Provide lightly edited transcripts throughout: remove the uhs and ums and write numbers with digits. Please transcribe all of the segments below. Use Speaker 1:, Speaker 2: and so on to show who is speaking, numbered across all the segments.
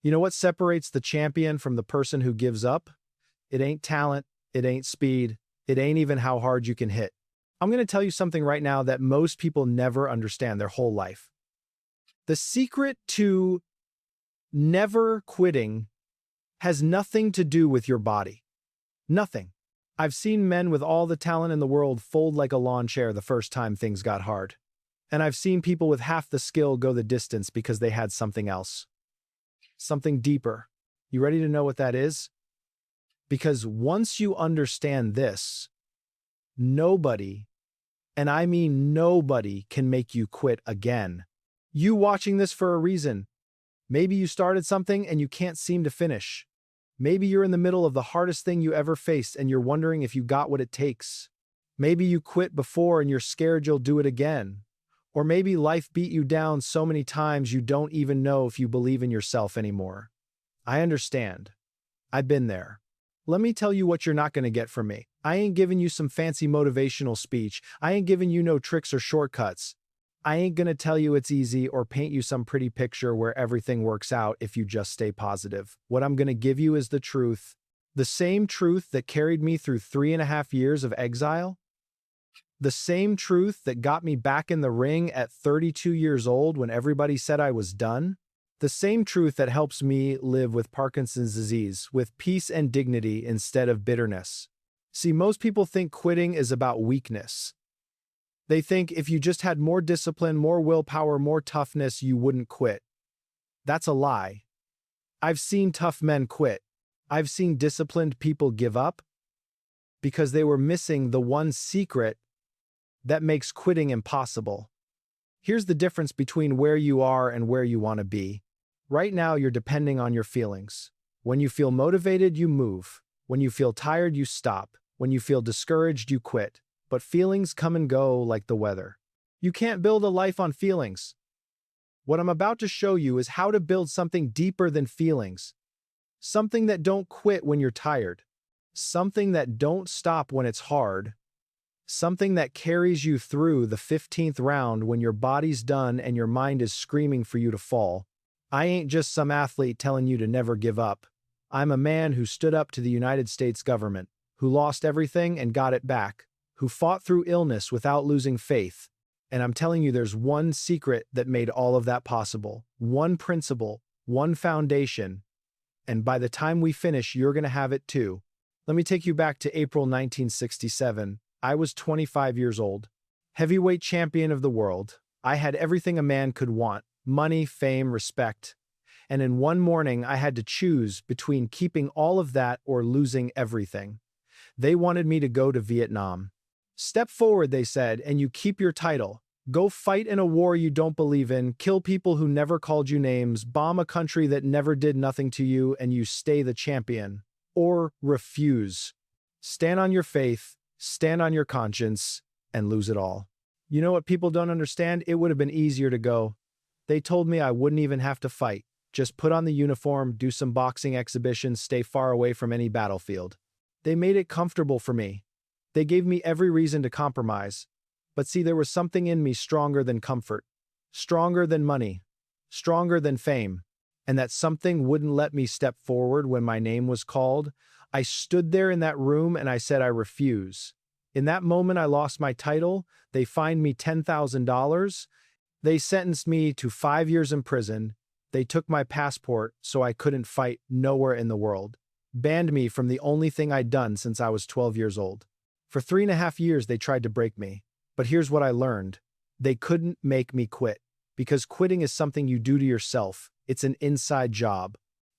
Speaker 1: You know what separates the champion from the person who gives up? It ain't talent, it ain't speed, it ain't even how hard you can hit. I'm going to tell you something right now that most people never understand their whole life. The secret to never quitting has nothing to do with your body. Nothing. I've seen men with all the talent in the world fold like a lawn chair the first time things got hard. And I've seen people with half the skill go the distance because they had something else. Something deeper. You ready to know what that is? Because once you understand this, nobody, and I mean nobody, can make you quit again. You watching this for a reason. Maybe you started something and you can't seem to finish. Maybe you're in the middle of the hardest thing you ever faced and you're wondering if you got what it takes. Maybe you quit before and you're scared you'll do it again. Or maybe life beat you down so many times you don't even know if you believe in yourself anymore. I understand. I've been there. Let me tell you what you're not going to get from me. I ain't giving you some fancy motivational speech. I ain't giving you no tricks or shortcuts. I ain't going to tell you it's easy or paint you some pretty picture where everything works out if you just stay positive. What I'm going to give you is the truth. The same truth that carried me through 3.5 years of exile. The same truth that got me back in the ring at 32 years old when everybody said I was done. The same truth that helps me live with Parkinson's disease, with peace and dignity instead of bitterness. See, most people think quitting is about weakness. They think if you just had more discipline, more willpower, more toughness, you wouldn't quit. That's a lie. I've seen tough men quit. I've seen disciplined people give up because they were missing the one secret that makes quitting impossible. Here's the difference between where you are and where you want to be. Right now, you're depending on your feelings. When you feel motivated, you move. When you feel tired, you stop. When you feel discouraged, you quit. But feelings come and go like the weather. You can't build a life on feelings. What I'm about to show you is how to build something deeper than feelings. Something that don't quit when you're tired. Something that don't stop when it's hard. Something that carries you through the 15th round when your body's done and your mind is screaming for you to fall. I ain't just some athlete telling you to never give up. I'm a man who stood up to the United States government, who lost everything and got it back, who fought through illness without losing faith. And I'm telling you there's one secret that made all of that possible. One principle, one foundation. And by the time we finish, you're going to have it too. Let me take you back to April 1967. I was 25 years old. Heavyweight champion of the world. I had everything a man could want. Money, fame, respect. And in one morning, I had to choose between keeping all of that or losing everything. They wanted me to go to Vietnam. Step forward, they said, and you keep your title. Go fight in a war you don't believe in, kill people who never called you names, bomb a country that never did nothing to you, and you stay the champion. Or refuse. Stand on your faith, stand on your conscience, and lose it all. You know what people don't understand? It would have been easier to go. They told me I wouldn't even have to fight. Just put on the uniform, do some boxing exhibitions, stay far away from any battlefield. They made it comfortable for me. They gave me every reason to compromise. But see, there was something in me stronger than comfort, stronger than money, stronger than fame. And that something wouldn't let me step forward when my name was called. I stood there in that room and I said, I refuse. In that moment, I lost my title. They fined me $10,000. They sentenced me to 5 years in prison. They took my passport so I couldn't fight nowhere in the world. Banned me from the only thing I'd done since I was 12 years old. For 3.5 years, they tried to break me. But here's what I learned. They couldn't make me quit. Because quitting is something you do to yourself. It's an inside job.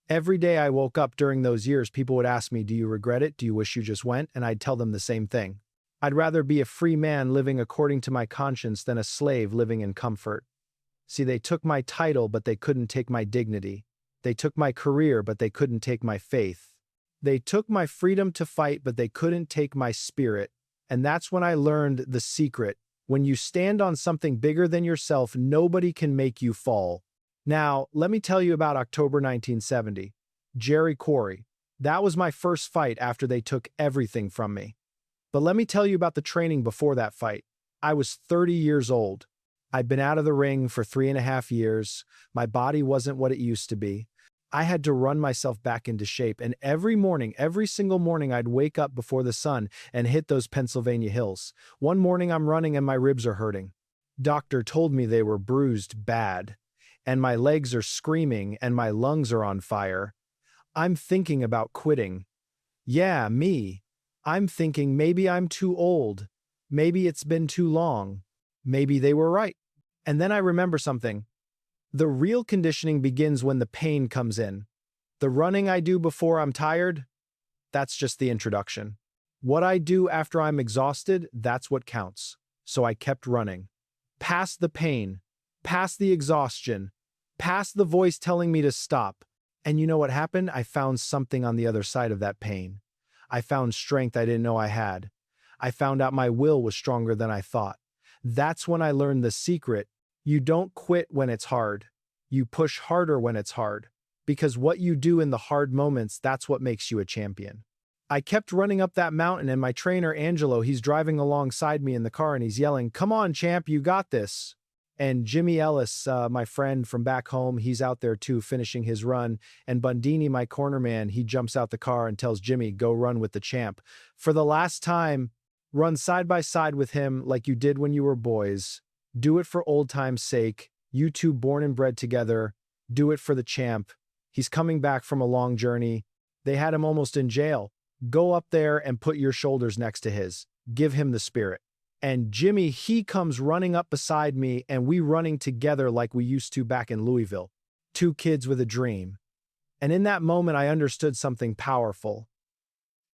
Speaker 1: Every day I woke up during those years, people would ask me, do you regret it? Do you wish you just went? And I'd tell them the same thing. I'd rather be a free man living according to my conscience than a slave living in comfort. See, they took my title, but they couldn't take my dignity. They took my career, but they couldn't take my faith. They took my freedom to fight, but they couldn't take my spirit. And that's when I learned the secret. When you stand on something bigger than yourself, nobody can make you fall. Now, let me tell you about October 1970. Jerry Quarry. That was my first fight after they took everything from me. But let me tell you about the training before that fight. I was 30 years old. I'd been out of the ring for 3.5 years. My body wasn't what it used to be. I had to run myself back into shape, and every morning, every single morning, I'd wake up before the sun and hit those Pennsylvania hills. One morning I'm running and my ribs are hurting. Doctor told me they were bruised bad, and my legs are screaming and my lungs are on fire. I'm thinking about quitting. Yeah, me. I'm thinking maybe I'm too old. Maybe it's been too long. Maybe they were right. And then I remember something. The real conditioning begins when the pain comes in. The running I do before I'm tired, that's just the introduction. What I do after I'm exhausted, that's what counts. So I kept running. Past the pain, past the exhaustion, past the voice telling me to stop. And you know what happened? I found something on the other side of that pain. I found strength I didn't know I had. I found out my will was stronger than I thought. That's when I learned the secret. You don't quit when it's hard. You push harder when it's hard. Because what you do in the hard moments, that's what makes you a champion. I kept running up that mountain, and my trainer, Angelo, he's driving alongside me in the car and he's yelling, "Come on, champ, you got this." And Jimmy Ellis, my friend from back home, he's out there too, finishing his run. And Bundini, my corner man, he jumps out the car and tells Jimmy, "Go run with the champ. For the last time, run side by side with him like you did when you were boys. Do it for old time's sake. You two born and bred together. Do it for the champ. He's coming back from a long journey. They had him almost in jail. Go up there and put your shoulders next to his. Give him the spirit." And Jimmy, he comes running up beside me, and we running together like we used to back in Louisville. Two kids with a dream. And in that moment, I understood something powerful.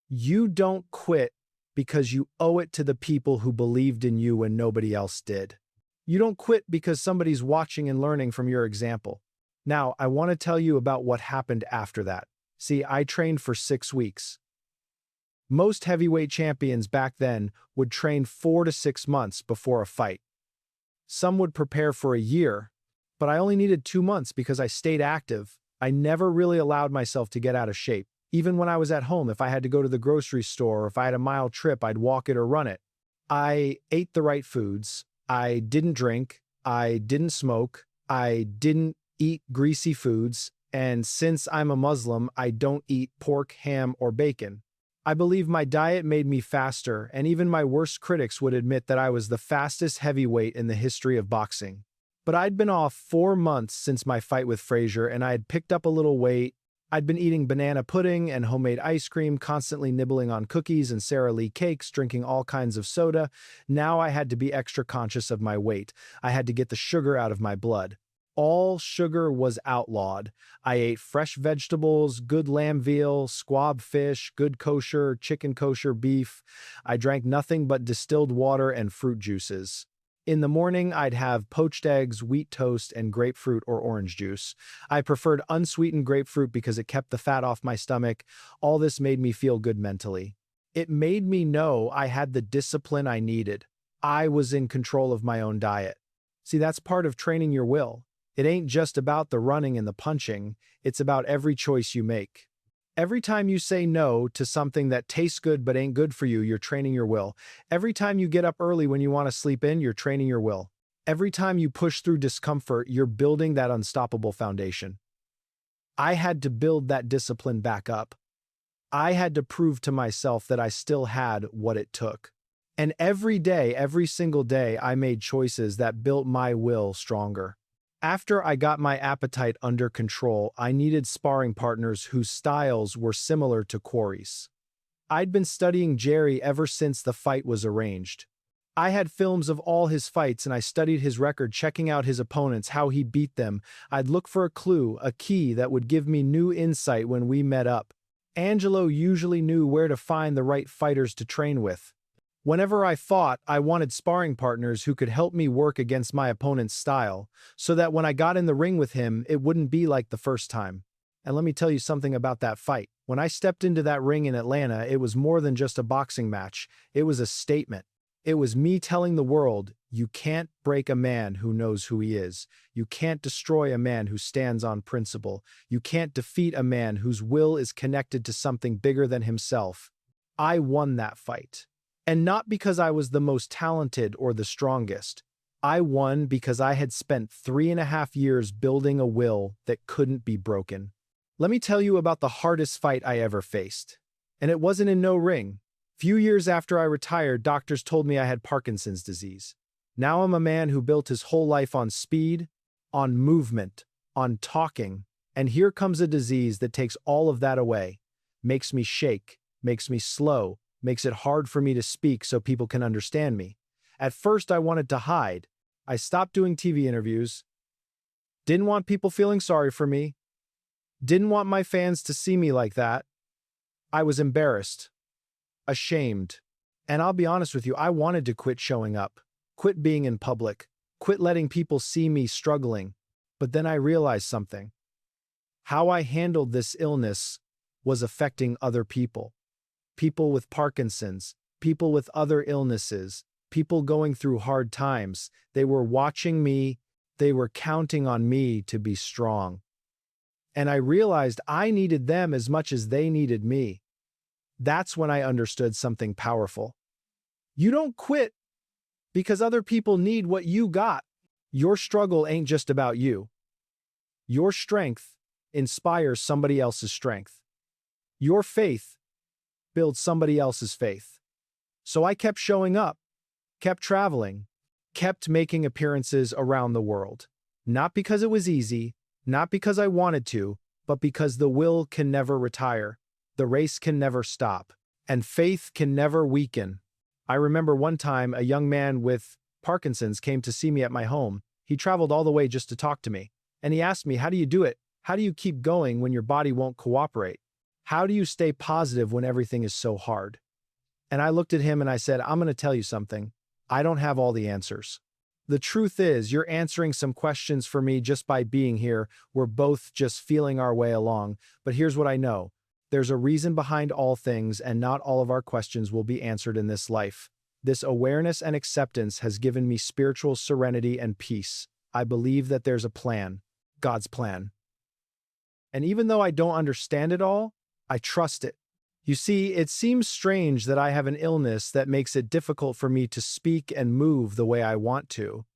Speaker 1: You don't quit because you owe it to the people who believed in you when nobody else did. You don't quit because somebody's watching and learning from your example. Now, I want to tell you about what happened after that. See, I trained for 6 weeks. Most heavyweight champions back then would train 4 to 6 months before a fight. Some would prepare for a year, but I only needed 2 months because I stayed active. I never really allowed myself to get out of shape. Even when I was at home, if I had to go to the grocery store or if I had a mile trip, I'd walk it or run it. I ate the right foods. I didn't drink. I didn't smoke. I didn't eat greasy foods. And since I'm a Muslim, I don't eat pork, ham, or bacon. I believe my diet made me faster, and even my worst critics would admit that I was the fastest heavyweight in the history of boxing. But I'd been off 4 months since my fight with Frazier, and I had picked up a little weight. I'd been eating banana pudding and homemade ice cream, constantly nibbling on cookies and Sara Lee cakes, drinking all kinds of soda. Now I had to be extra conscious of my weight. I had to get the sugar out of my blood. All sugar was outlawed. I ate fresh vegetables, good lamb veal, squab fish, good kosher, chicken kosher beef. I drank nothing but distilled water and fruit juices. In the morning, I'd have poached eggs, wheat toast, and grapefruit or orange juice. I preferred unsweetened grapefruit because it kept the fat off my stomach. All this made me feel good mentally. It made me know I had the discipline I needed. I was in control of my own diet. See, that's part of training your will. It ain't just about the running and the punching, it's about every choice you make. Every time you say no to something that tastes good but ain't good for you, you're training your will. Every time you get up early when you want to sleep in, you're training your will. Every time you push through discomfort, you're building that unstoppable foundation. I had to build that discipline back up. I had to prove to myself that I still had what it took. And every day, every single day, I made choices that built my will stronger. After I got my appetite under control, I needed sparring partners whose styles were similar to Quarry's. I'd been studying Jerry ever since the fight was arranged. I had films of all his fights and I studied his record, checking out his opponents, how he beat them. I'd look for a clue, a key that would give me new insight when we met up. Angelo usually knew where to find the right fighters to train with. Whenever I fought, I wanted sparring partners who could help me work against my opponent's style, so that when I got in the ring with him, it wouldn't be like the first time. And let me tell you something about that fight. When I stepped into that ring in Atlanta, it was more than just a boxing match. It was a statement. It was me telling the world, you can't break a man who knows who he is. You can't destroy a man who stands on principle. You can't defeat a man whose will is connected to something bigger than himself. I won that fight. And not because I was the most talented or the strongest. I won because I had spent 3.5 years building a will that couldn't be broken. Let me tell you about the hardest fight I ever faced. And it wasn't in no ring. Few years after I retired, doctors told me I had Parkinson's disease. Now I'm a man who built his whole life on speed, on movement, on talking, and here comes a disease that takes all of that away, makes me shake, makes me slow, makes it hard for me to speak so people can understand me. At first, I wanted to hide. I stopped doing TV interviews, didn't want people feeling sorry for me, didn't want my fans to see me like that. I was embarrassed, ashamed, and I'll be honest with you, I wanted to quit showing up, quit being in public, quit letting people see me struggling. But then I realized something. How I handled this illness was affecting other people. People with Parkinson's, people with other illnesses, people going through hard times. They were watching me, they were counting on me to be strong. And I realized I needed them as much as they needed me. That's when I understood something powerful. You don't quit because other people need what you got. Your struggle ain't just about you. Your strength inspires somebody else's strength. Your faith builds somebody else's faith. So I kept showing up, kept traveling, kept making appearances around the world. Not because it was easy, not because I wanted to, but because the will can never retire, the race can never stop, and faith can never weaken. I remember one time a young man with Parkinson's came to see me at my home. He traveled all the way just to talk to me. And he asked me, how do you do it? How do you keep going when your body won't cooperate? How do you stay positive when everything is so hard? And I looked at him and I said, I'm going to tell you something. I don't have all the answers. The truth is, you're answering some questions for me just by being here. We're both just feeling our way along. But here's what I know. There's a reason behind all things, and not all of our questions will be answered in this life. This awareness and acceptance has given me spiritual serenity and peace. I believe that there's a plan, God's plan. And even though I don't understand it all, I trust it. You see, it seems strange that I have an illness that makes it difficult for me to speak and move the way I want to.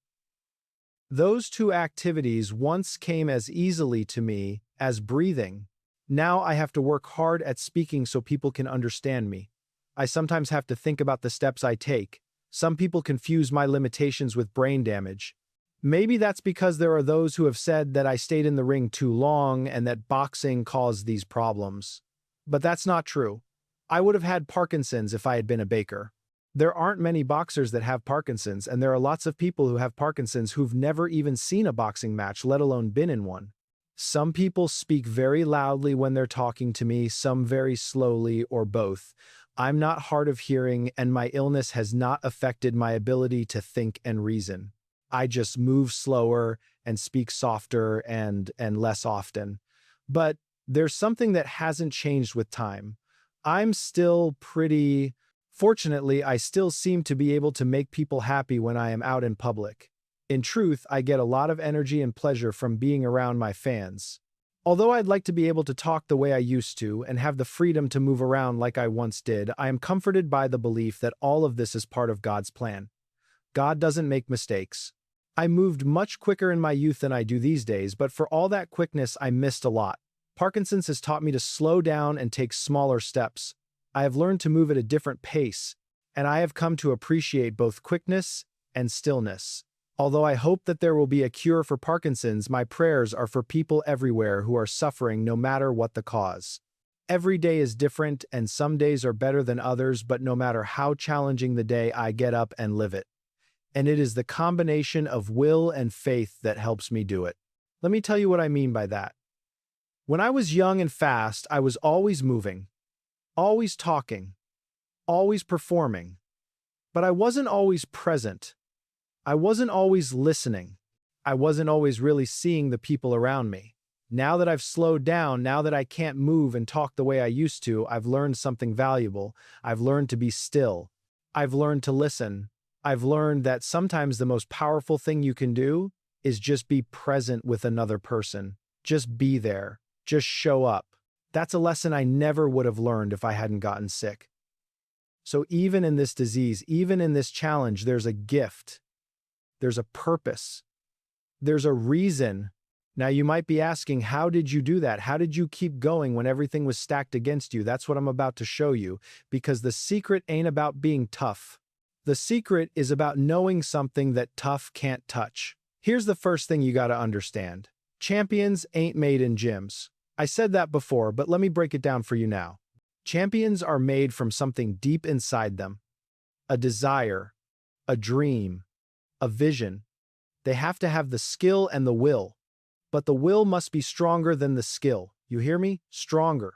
Speaker 1: Those two activities once came as easily to me as breathing. Now I have to work hard at speaking so people can understand me. I sometimes have to think about the steps I take. Some people confuse my limitations with brain damage. Maybe that's because there are those who have said that I stayed in the ring too long and that boxing caused these problems. But that's not true. I would have had Parkinson's if I had been a baker. There aren't many boxers that have Parkinson's, and there are lots of people who have Parkinson's who've never even seen a boxing match, let alone been in one. Some people speak very loudly when they're talking to me, some very slowly, or both. I'm not hard of hearing, and my illness has not affected my ability to think and reason. I just move slower and speak softer and less often. But there's something that hasn't changed with time. Fortunately, I still seem to be able to make people happy when I am out in public. In truth, I get a lot of energy and pleasure from being around my fans. Although I'd like to be able to talk the way I used to and have the freedom to move around like I once did, I am comforted by the belief that all of this is part of God's plan. God doesn't make mistakes. I moved much quicker in my youth than I do these days, but for all that quickness, I missed a lot. Parkinson's has taught me to slow down and take smaller steps. I have learned to move at a different pace, and I have come to appreciate both quickness and stillness. Although I hope that there will be a cure for Parkinson's, my prayers are for people everywhere who are suffering no matter what the cause. Every day is different, and some days are better than others, but no matter how challenging the day, I get up and live it. And it is the combination of will and faith that helps me do it. Let me tell you what I mean by that. When I was young and fast, I was always moving, always talking, always performing. But I wasn't always present. I wasn't always listening. I wasn't always really seeing the people around me. Now that I've slowed down, now that I can't move and talk the way I used to, I've learned something valuable. I've learned to be still. I've learned to listen. I've learned that sometimes the most powerful thing you can do is just be present with another person. Just be there. Just show up. That's a lesson I never would have learned if I hadn't gotten sick. So even in this disease, even in this challenge, there's a gift. There's a purpose. There's a reason Now you might be asking, how did you do that? How did you keep going when everything was stacked against you? That's what I'm about to show you, because the secret ain't about being tough. The secret is about knowing something that tough can't touch. Here's the first thing you gotta understand. Champions ain't made in gyms. I said that before, but let me break it down for you now. Champions are made from something deep inside them. A desire, a dream, a vision. They have to have the skill and the will. But the will must be stronger than the skill. You hear me? Stronger.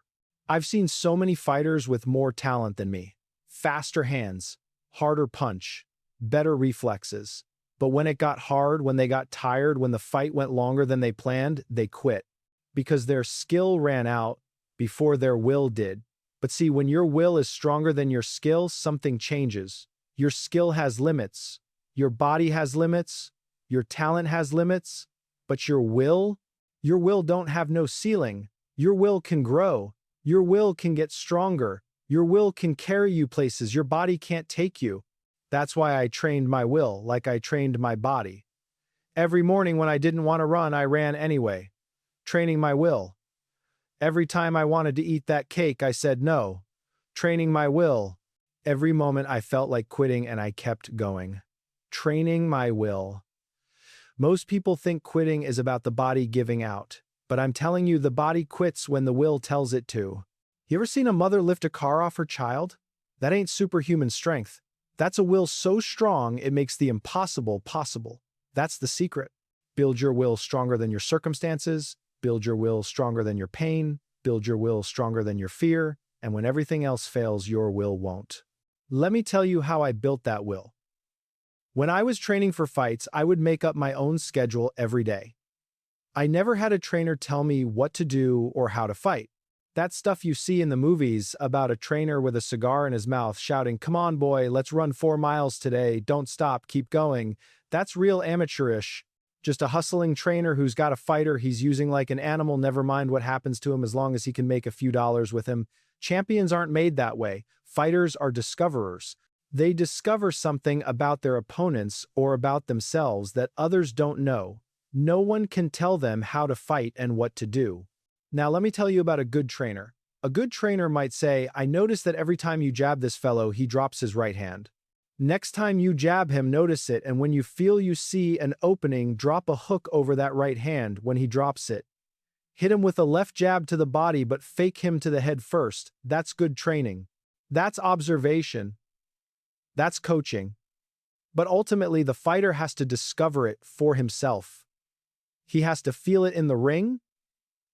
Speaker 1: I've seen so many fighters with more talent than me. Faster hands, harder punch, better reflexes. But when it got hard, when they got tired, when the fight went longer than they planned, they quit. Because their skill ran out before their will did. But see, when your will is stronger than your skill, something changes. Your skill has limits. Your body has limits. Your talent has limits. But your will don't have no ceiling. Your will can grow. Your will can get stronger. Your will can carry you places your body can't take you. That's why I trained my will like I trained my body. Every morning when I didn't want to run, I ran anyway. Training my will. Every time I wanted to eat that cake, I said no. Training my will. Every moment I felt like quitting and I kept going. Training my will. Most people think quitting is about the body giving out, but I'm telling you the body quits when the will tells it to. You ever seen a mother lift a car off her child? That ain't superhuman strength. That's a will so strong it makes the impossible possible. That's the secret. Build your will stronger than your circumstances, build your will stronger than your pain, build your will stronger than your fear, and when everything else fails, your will won't. Let me tell you how I built that will. When I was training for fights, I would make up my own schedule every day. I never had a trainer tell me what to do or how to fight. That stuff you see in the movies about a trainer with a cigar in his mouth shouting, "Come on, boy, let's run 4 miles today, don't stop, keep going," that's real amateurish. Just a hustling trainer who's got a fighter he's using like an animal, never mind what happens to him as long as he can make a few dollars with him. Champions aren't made that way. Fighters are discoverers. They discover something about their opponents or about themselves that others don't know. No one can tell them how to fight and what to do. Now let me tell you about a good trainer. A good trainer might say, "I notice that every time you jab this fellow, he drops his right hand. Next time you jab him, notice it, and when you feel you see an opening, drop a hook over that right hand when he drops it. Hit him with a left jab to the body, but fake him to the head first." That's good training. That's observation. That's coaching. But ultimately, the fighter has to discover it for himself. He has to feel it in the ring.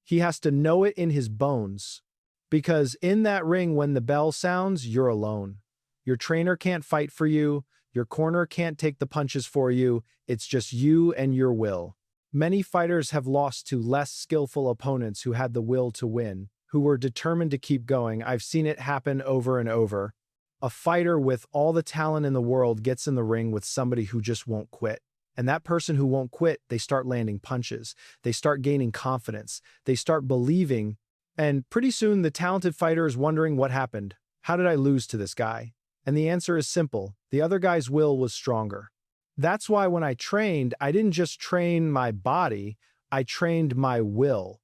Speaker 1: He has to know it in his bones. Because in that ring, when the bell sounds, you're alone. Your trainer can't fight for you. Your corner can't take the punches for you. It's just you and your will. Many fighters have lost to less skillful opponents who had the will to win, who were determined to keep going. I've seen it happen over and over. A fighter with all the talent in the world gets in the ring with somebody who just won't quit. And that person who won't quit, they start landing punches. They start gaining confidence. They start believing. And pretty soon, the talented fighter is wondering what happened. How did I lose to this guy? And the answer is simple. The other guy's will was stronger. That's why when I trained, I didn't just train my body, I trained my will.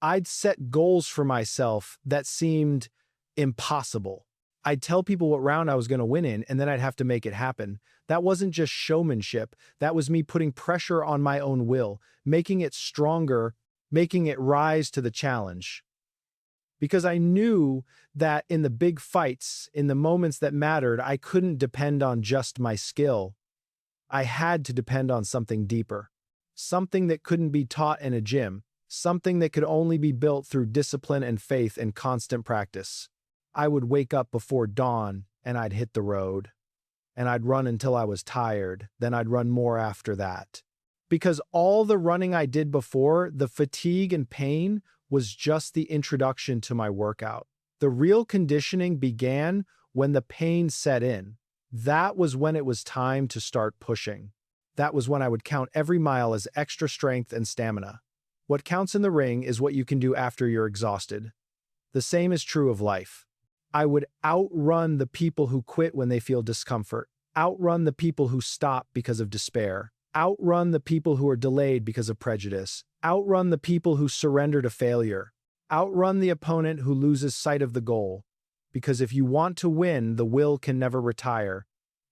Speaker 1: I'd set goals for myself that seemed impossible. I'd tell people what round I was going to win in, and then I'd have to make it happen. That wasn't just showmanship. That was me putting pressure on my own will, making it stronger, making it rise to the challenge. Because I knew that in the big fights, in the moments that mattered, I couldn't depend on just my skill. I had to depend on something deeper. Something that couldn't be taught in a gym. Something that could only be built through discipline and faith and constant practice. I would wake up before dawn and I'd hit the road. And I'd run until I was tired. Then I'd run more after that. Because all the running I did before, the fatigue and pain, was just the introduction to my workout. The real conditioning began when the pain set in. That was when it was time to start pushing. That was when I would count every mile as extra strength and stamina. What counts in the ring is what you can do after you're exhausted. The same is true of life. I would outrun the people who quit when they feel discomfort, outrun the people who stop because of despair, Outrun the people who are delayed because of prejudice. Outrun the people who surrender to failure. Outrun the opponent who loses sight of the goal. Because if you want to win, the will can never retire.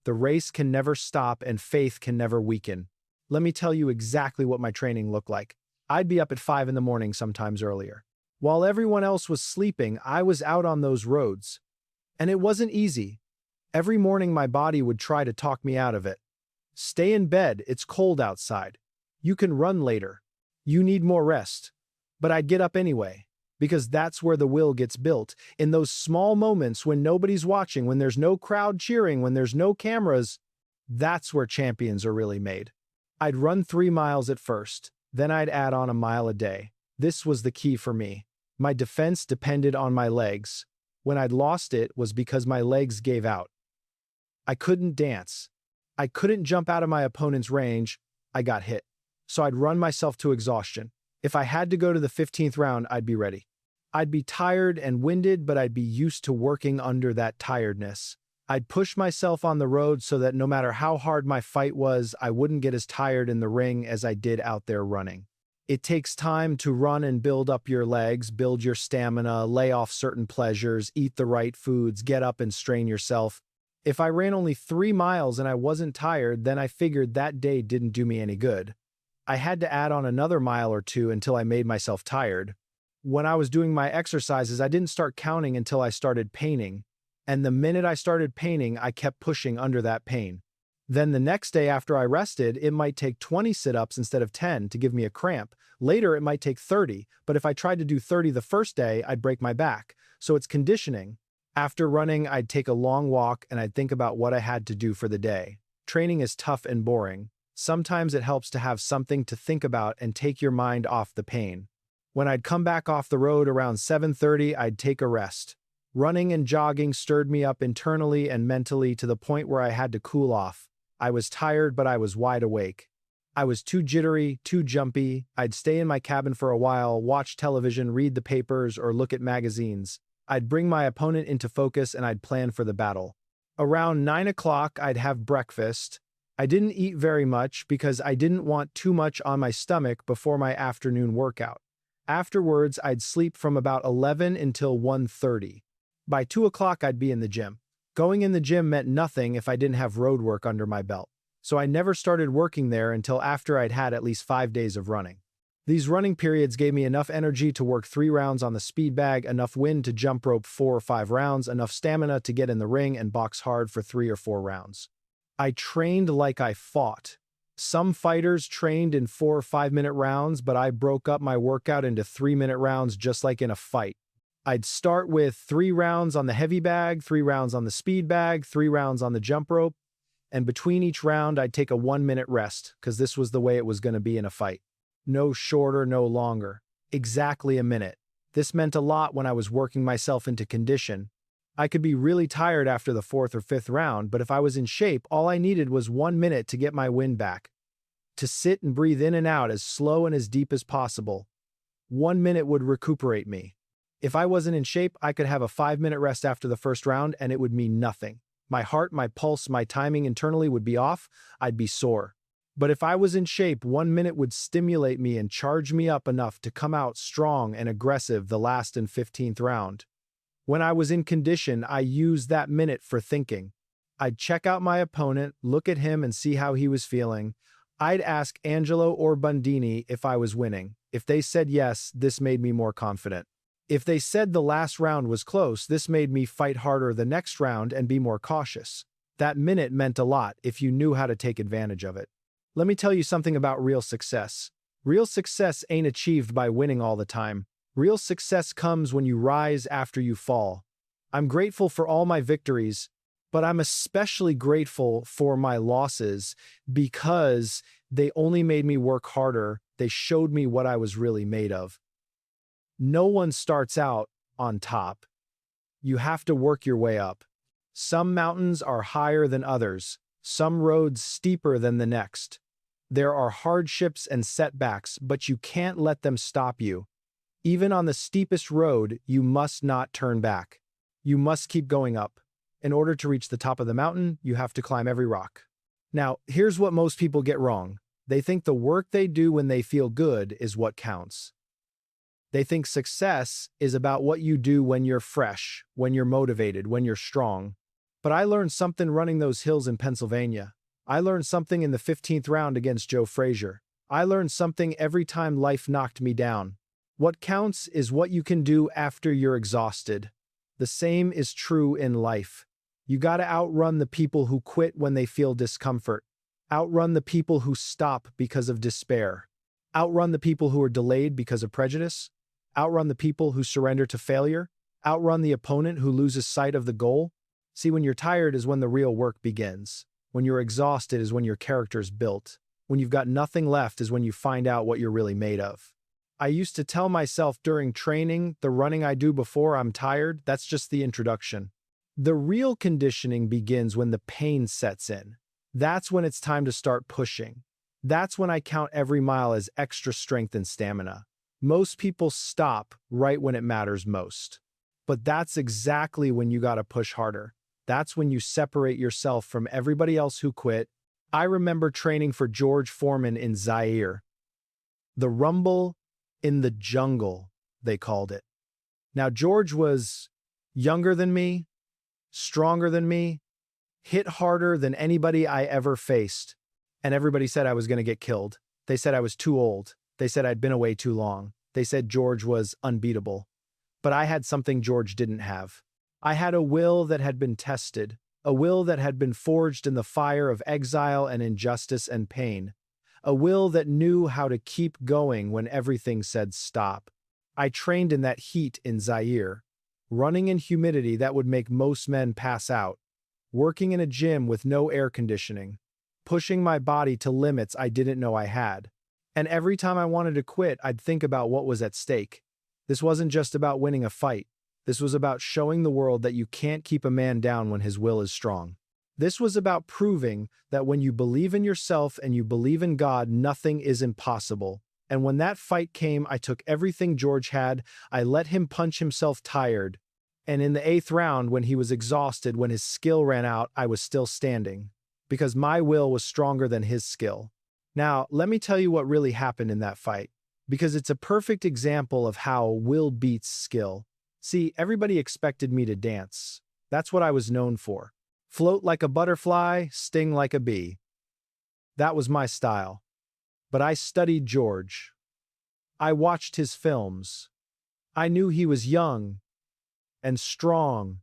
Speaker 1: The race can never stop and faith can never weaken. Let me tell you exactly what my training looked like. I'd be up at 5 in the morning sometimes earlier. While everyone else was sleeping, I was out on those roads. And it wasn't easy. Every morning my body would try to talk me out of it. Stay in bed, it's cold outside. You can run later. You need more rest. But I'd get up anyway, because that's where the will gets built, in those small moments when nobody's watching, when there's no crowd cheering, when there's no cameras. That's where champions are really made. I'd run 3 miles at first, then I'd add on a mile a day. This was the key for me. My defense depended on my legs. When I'd lost it was because my legs gave out. I couldn't dance. I couldn't jump out of my opponent's range. I got hit. So I'd run myself to exhaustion. If I had to go to the 15th round, I'd be ready. I'd be tired and winded, but I'd be used to working under that tiredness. I'd push myself on the road so that no matter how hard my fight was, I wouldn't get as tired in the ring as I did out there running. It takes time to run and build up your legs, build your stamina, lay off certain pleasures, eat the right foods, get up and strain yourself. If I ran only 3 miles and I wasn't tired, then I figured that day didn't do me any good. I had to add on another mile or two until I made myself tired. When I was doing my exercises, I didn't start counting until I started painting. And the minute I started painting, I kept pushing under that pain. Then the next day after I rested, it might take 20 sit-ups instead of 10 to give me a cramp. Later, it might take 30, but if I tried to do 30 the first day, I'd break my back. So it's conditioning. After running, I'd take a long walk and I'd think about what I had to do for the day. Training is tough and boring. Sometimes it helps to have something to think about and take your mind off the pain. When I'd come back off the road around 7:30, I'd take a rest. Running and jogging stirred me up internally and mentally to the point where I had to cool off. I was tired, but I was wide awake. I was too jittery, too jumpy. I'd stay in my cabin for a while, watch television, read the papers, or look at magazines. I'd bring my opponent into focus and I'd plan for the battle. Around 9 o'clock, I'd have breakfast. I didn't eat very much because I didn't want too much on my stomach before my afternoon workout. Afterwards, I'd sleep from about 11 until 1:30. By 2 o'clock, I'd be in the gym. Going in the gym meant nothing if I didn't have road work under my belt. So I never started working there until after I'd had at least 5 days of running. These running periods gave me enough energy to work 3 rounds on the speed bag, enough wind to jump rope 4 or 5 rounds, enough stamina to get in the ring and box hard for 3 or 4 rounds. I trained like I fought. Some fighters trained in 4 or 5-minute rounds, but I broke up my workout into 3-minute rounds just like in a fight. I'd start with 3 rounds on the heavy bag, 3 rounds on the speed bag, 3 rounds on the jump rope, and between each round I'd take a 1-minute rest, because this was the way it was going to be in a fight. No shorter, no longer. Exactly a minute. This meant a lot when I was working myself into condition. I could be really tired after the 4th or 5th round, but if I was in shape, all I needed was 1 minute to get my wind back. To sit and breathe in and out as slow and as deep as possible. 1 minute would recuperate me. If I wasn't in shape, I could have a 5-minute rest after the first round and it would mean nothing. My heart, my pulse, my timing internally would be off. I'd be sore. But if I was in shape, 1 minute would stimulate me and charge me up enough to come out strong and aggressive the last and 15th round. When I was in condition, I used that minute for thinking. I'd check out my opponent, look at him and see how he was feeling. I'd ask Angelo or Bundini if I was winning. If they said yes, this made me more confident. If they said the last round was close, this made me fight harder the next round and be more cautious. That minute meant a lot if you knew how to take advantage of it. Let me tell you something about real success. Real success ain't achieved by winning all the time. Real success comes when you rise after you fall. I'm grateful for all my victories, but I'm especially grateful for my losses because they only made me work harder. They showed me what I was really made of. No one starts out on top. You have to work your way up. Some mountains are higher than others, some roads steeper than the next. There are hardships and setbacks, but you can't let them stop you. Even on the steepest road, you must not turn back. You must keep going up. In order to reach the top of the mountain, you have to climb every rock. Now, here's what most people get wrong. They think the work they do when they feel good is what counts. They think success is about what you do when you're fresh, when you're motivated, when you're strong. But I learned something running those hills in Pennsylvania. I learned something in the 15th round against Joe Frazier. I learned something every time life knocked me down. What counts is what you can do after you're exhausted. The same is true in life. You gotta outrun the people who quit when they feel discomfort. Outrun the people who stop because of despair. Outrun the people who are delayed because of prejudice. Outrun the people who surrender to failure. Outrun the opponent who loses sight of the goal. See, when you're tired is when the real work begins. When you're exhausted is when your character's built. When you've got nothing left is when you find out what you're really made of. I used to tell myself during training, the running I do before I'm tired, that's just the introduction. The real conditioning begins when the pain sets in. That's when it's time to start pushing. That's when I count every mile as extra strength and stamina. Most people stop right when it matters most. But that's exactly when you gotta push harder. That's when you separate yourself from everybody else who quit. I remember training for George Foreman in Zaire. The rumble in the jungle, they called it. Now, George was younger than me, stronger than me, hit harder than anybody I ever faced. And everybody said I was going to get killed. They said I was too old. They said I'd been away too long. They said George was unbeatable. But I had something George didn't have. I had a will that had been tested, a will that had been forged in the fire of exile and injustice and pain, a will that knew how to keep going when everything said stop. I trained in that heat in Zaire, running in humidity that would make most men pass out, working in a gym with no air conditioning, pushing my body to limits I didn't know I had. And every time I wanted to quit, I'd think about what was at stake. This wasn't just about winning a fight. This was about showing the world that you can't keep a man down when his will is strong. This was about proving that when you believe in yourself and you believe in God, nothing is impossible. And when that fight came, I took everything George had, I let him punch himself tired. And in the 8th round, when he was exhausted, when his skill ran out, I was still standing. Because my will was stronger than his skill. Now, let me tell you what really happened in that fight. Because it's a perfect example of how will beats skill. See, everybody expected me to dance. That's what I was known for. Float like a butterfly, sting like a bee. That was my style. But I studied George. I watched his films. I knew he was young and strong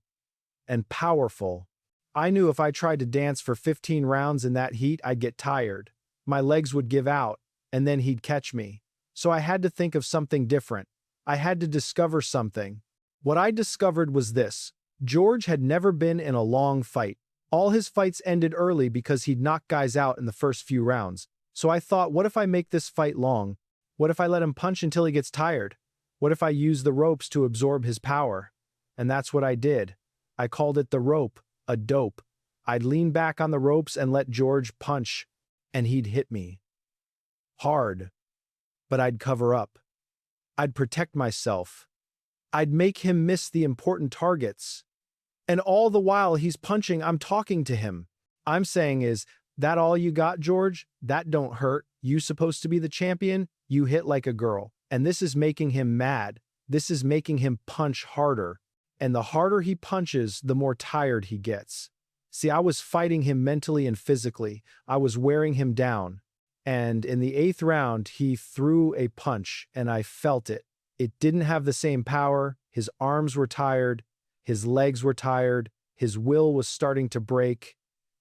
Speaker 1: and powerful. I knew if I tried to dance for 15 rounds in that heat, I'd get tired. My legs would give out, and then he'd catch me. So I had to think of something different. I had to discover something. What I discovered was this. George had never been in a long fight. All his fights ended early because he'd knock guys out in the first few rounds. So I thought, what if I make this fight long? What if I let him punch until he gets tired? What if I use the ropes to absorb his power? And that's what I did. I called it the rope, a dope. I'd lean back on the ropes and let George punch, and he'd hit me. Hard. But I'd cover up. I'd protect myself. I'd make him miss the important targets. And all the while he's punching, I'm talking to him. I'm saying is, that all you got, George? That don't hurt. You supposed to be the champion? You hit like a girl. And this is making him mad. This is making him punch harder. And the harder he punches, the more tired he gets. See, I was fighting him mentally and physically. I was wearing him down. And in the 8th round, he threw a punch, and I felt it. It didn't have the same power. His arms were tired. His legs were tired. His will was starting to break.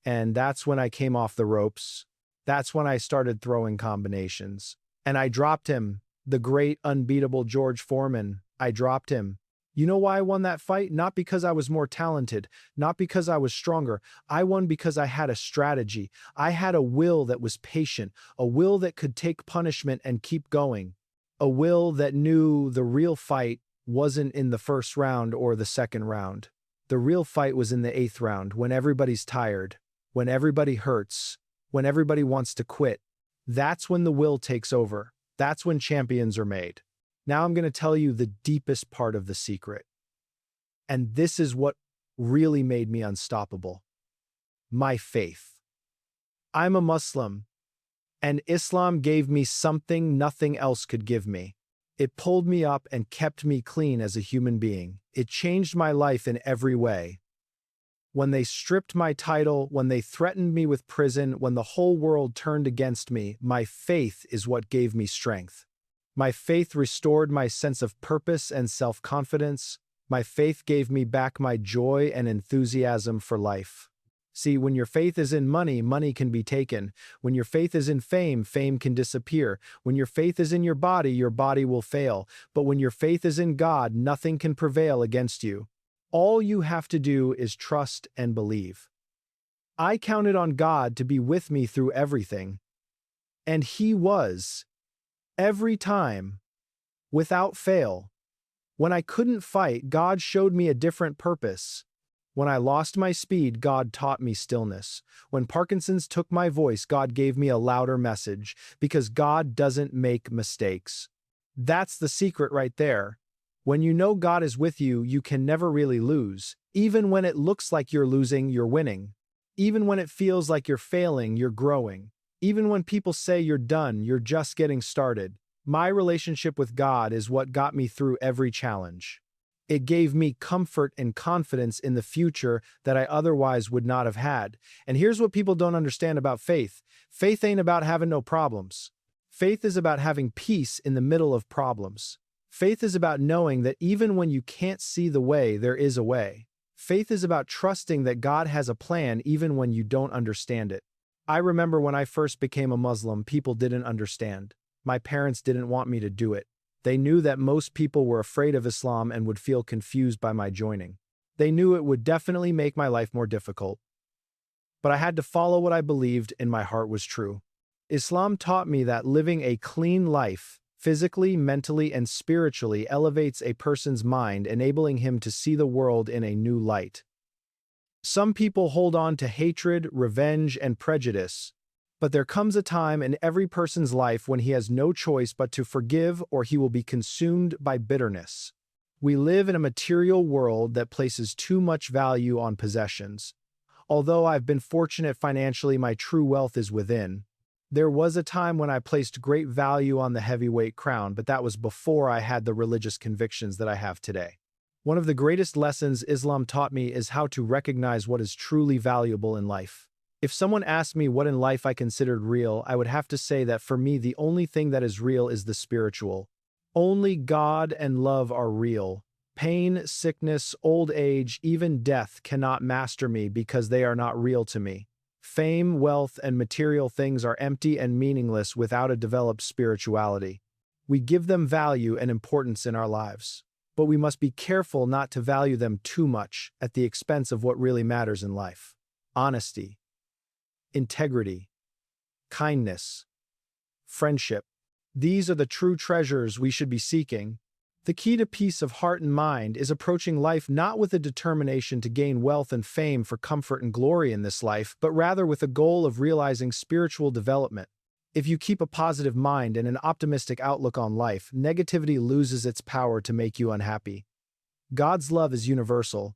Speaker 1: And that's when I came off the ropes. That's when I started throwing combinations. And I dropped him. The great, unbeatable George Foreman. I dropped him. You know why I won that fight? Not because I was more talented, not because I was stronger. I won because I had a strategy. I had a will that was patient, a will that could take punishment and keep going, a will that knew the real fight wasn't in the 1st round or the 2nd round. The real fight was in the 8th round, when everybody's tired, when everybody hurts, when everybody wants to quit. That's when the will takes over. That's when champions are made. Now I'm going to tell you the deepest part of the secret. And this is what really made me unstoppable. My faith. I'm a Muslim. And Islam gave me something nothing else could give me. It pulled me up and kept me clean as a human being. It changed my life in every way. When they stripped my title, when they threatened me with prison, when the whole world turned against me, my faith is what gave me strength. My faith restored my sense of purpose and self-confidence. My faith gave me back my joy and enthusiasm for life. See, when your faith is in money, money can be taken. When your faith is in fame, fame can disappear. When your faith is in your body will fail. But when your faith is in God, nothing can prevail against you. All you have to do is trust and believe. I counted on God to be with me through everything. And He was. Every time. Without fail. When I couldn't fight, God showed me a different purpose. When I lost my speed, God taught me stillness. When Parkinson's took my voice, God gave me a louder message, because God doesn't make mistakes. That's the secret right there. When you know God is with you, you can never really lose. Even when it looks like you're losing, you're winning. Even when it feels like you're failing, you're growing. Even when people say you're done, you're just getting started. My relationship with God is what got me through every challenge. It gave me comfort and confidence in the future that I otherwise would not have had. And here's what people don't understand about faith. Faith ain't about having no problems. Faith is about having peace in the middle of problems. Faith is about knowing that even when you can't see the way, there is a way. Faith is about trusting that God has a plan even when you don't understand it. I remember when I first became a Muslim, people didn't understand. My parents didn't want me to do it. They knew that most people were afraid of Islam and would feel confused by my joining. They knew it would definitely make my life more difficult. But I had to follow what I believed and my heart was true. Islam taught me that living a clean life, physically, mentally, and spiritually, elevates a person's mind, enabling him to see the world in a new light. Some people hold on to hatred, revenge, and prejudice. But there comes a time in every person's life when he has no choice but to forgive, or he will be consumed by bitterness. We live in a material world that places too much value on possessions. Although I've been fortunate financially, my true wealth is within. There was a time when I placed great value on the heavyweight crown, but that was before I had the religious convictions that I have today. One of the greatest lessons Islam taught me is how to recognize what is truly valuable in life. If someone asked me what in life I considered real, I would have to say that for me, the only thing that is real is the spiritual. Only God and love are real. Pain, sickness, old age, even death cannot master me because they are not real to me. Fame, wealth, and material things are empty and meaningless without a developed spirituality. We give them value and importance in our lives, but we must be careful not to value them too much at the expense of what really matters in life. Honesty, integrity, kindness, friendship. These are the true treasures we should be seeking. The key to peace of heart and mind is approaching life not with a determination to gain wealth and fame for comfort and glory in this life, but rather with a goal of realizing spiritual development. If you keep a positive mind and an optimistic outlook on life, negativity loses its power to make you unhappy. God's love is universal.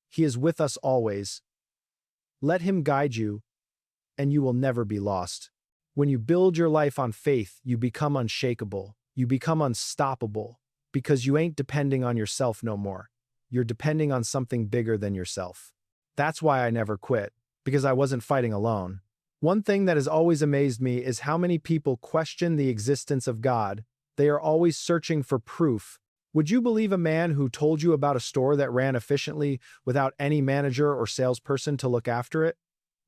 Speaker 1: He is with us always. Let Him guide you, and you will never be lost. When you build your life on faith, you become unshakable. You become unstoppable, because you ain't depending on yourself no more. You're depending on something bigger than yourself. That's why I never quit, because I wasn't fighting alone. One thing that has always amazed me is how many people question the existence of God. They are always searching for proof. Would you believe a man who told you about a store that ran efficiently without any manager or salesperson to look after it?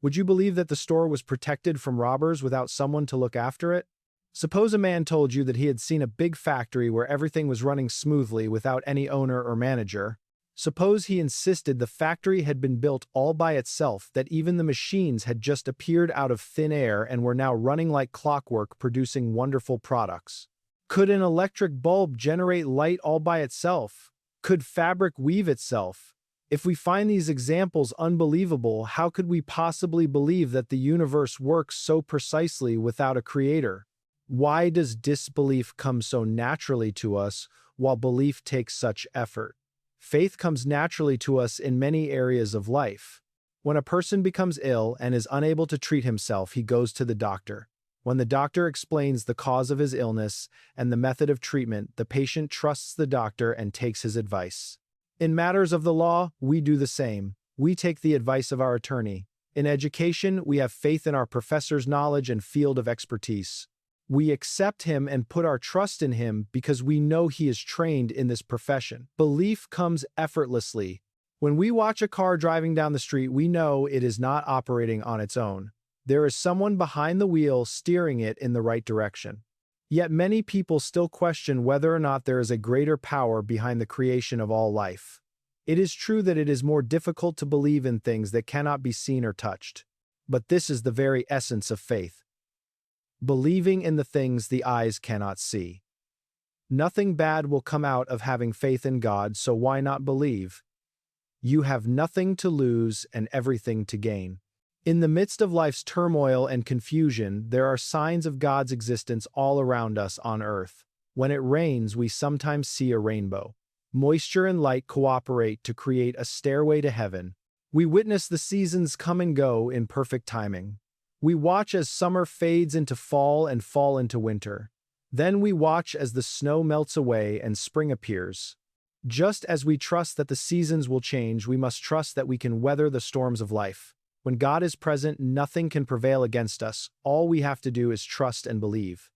Speaker 1: Would you believe that the store was protected from robbers without someone to look after it? Suppose a man told you that he had seen a big factory where everything was running smoothly without any owner or manager. Suppose he insisted the factory had been built all by itself, that even the machines had just appeared out of thin air and were now running like clockwork, producing wonderful products. Could an electric bulb generate light all by itself? Could fabric weave itself? If we find these examples unbelievable, how could we possibly believe that the universe works so precisely without a creator? Why does disbelief come so naturally to us, while belief takes such effort? Faith comes naturally to us in many areas of life. When a person becomes ill and is unable to treat himself, he goes to the doctor. When the doctor explains the cause of his illness and the method of treatment, the patient trusts the doctor and takes his advice. In matters of the law, we do the same. We take the advice of our attorney. In education, we have faith in our professor's knowledge and field of expertise. We accept him and put our trust in him because we know he is trained in this profession. Belief comes effortlessly. When we watch a car driving down the street, we know it is not operating on its own. There is someone behind the wheel steering it in the right direction. Yet many people still question whether or not there is a greater power behind the creation of all life. It is true that it is more difficult to believe in things that cannot be seen or touched. But this is the very essence of faith. Believing in the things the eyes cannot see. Nothing bad will come out of having faith in God, so why not believe? You have nothing to lose and everything to gain. In the midst of life's turmoil and confusion, there are signs of God's existence all around us on earth. When it rains, we sometimes see a rainbow. Moisture and light cooperate to create a stairway to heaven. We witness the seasons come and go in perfect timing. We watch as summer fades into fall and fall into winter. Then we watch as the snow melts away and spring appears. Just as we trust that the seasons will change, we must trust that we can weather the storms of life. When God is present, nothing can prevail against us. All we have to do is trust and believe.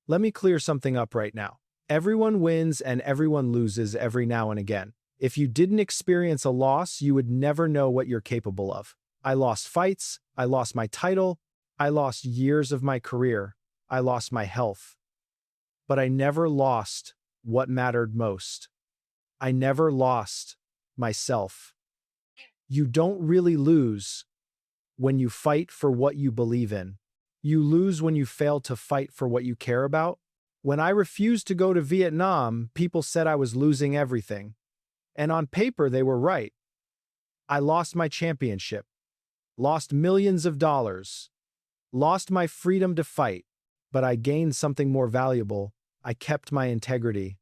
Speaker 1: Let me clear something up right now. Everyone wins and everyone loses every now and again. If you didn't experience a loss, you would never know what you're capable of. I lost fights, I lost my title, I lost years of my career, I lost my health. But I never lost what mattered most. I never lost myself. You don't really lose when you fight for what you believe in. You lose when you fail to fight for what you care about. When I refused to go to Vietnam, people said I was losing everything. And on paper, they were right. I lost my championship, lost millions of dollars, lost my freedom to fight, but I gained something more valuable. I kept my integrity.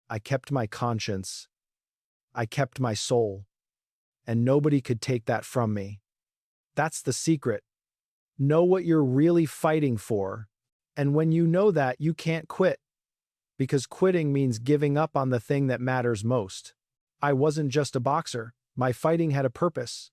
Speaker 1: I kept my conscience. I kept my soul. And nobody could take that from me. That's the secret. Know what you're really fighting for. And when you know that, you can't quit. Because quitting means giving up on the thing that matters most. I wasn't just a boxer. My fighting had a purpose.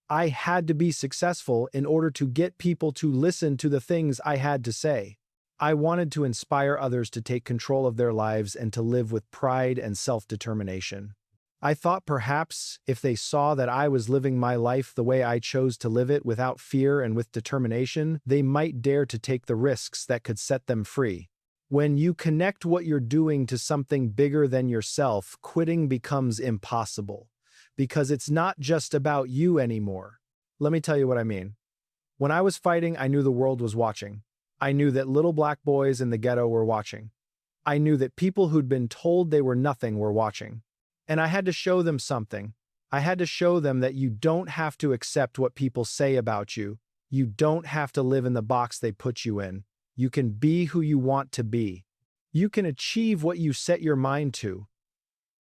Speaker 1: I had to be successful in order to get people to listen to the things I had to say. I wanted to inspire others to take control of their lives and to live with pride and self-determination. I thought perhaps if they saw that I was living my life the way I chose to live it without fear and with determination, they might dare to take the risks that could set them free. When you connect what you're doing to something bigger than yourself, quitting becomes impossible. Because it's not just about you anymore. Let me tell you what I mean. When I was fighting, I knew the world was watching. I knew that little black boys in the ghetto were watching. I knew that people who'd been told they were nothing were watching. And I had to show them something. I had to show them that you don't have to accept what people say about you. You don't have to live in the box they put you in. You can be who you want to be. You can achieve what you set your mind to.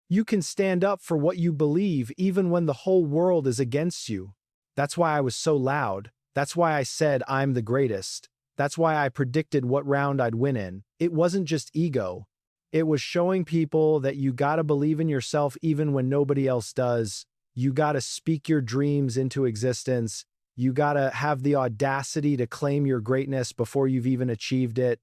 Speaker 1: You can stand up for what you believe even when the whole world is against you. That's why I was so loud. That's why I said I'm the greatest. That's why I predicted what round I'd win in. It wasn't just ego. It was showing people that you gotta believe in yourself even when nobody else does. You gotta speak your dreams into existence. You gotta have the audacity to claim your greatness before you've even achieved it.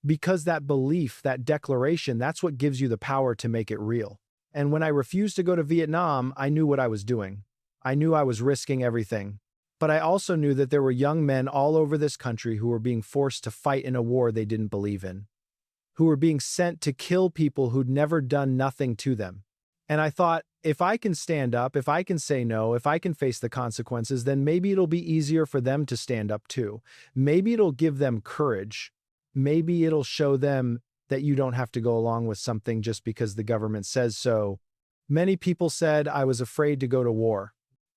Speaker 1: Because that belief, that declaration, that's what gives you the power to make it real. And when I refused to go to Vietnam, I knew what I was doing. I knew I was risking everything. But I also knew that there were young men all over this country who were being forced to fight in a war they didn't believe in, who were being sent to kill people who'd never done nothing to them. And I thought, if I can stand up, if I can say no, if I can face the consequences, then maybe it'll be easier for them to stand up too. Maybe it'll give them courage. Maybe it'll show them that you don't have to go along with something just because the government says so. Many people said I was afraid to go to war.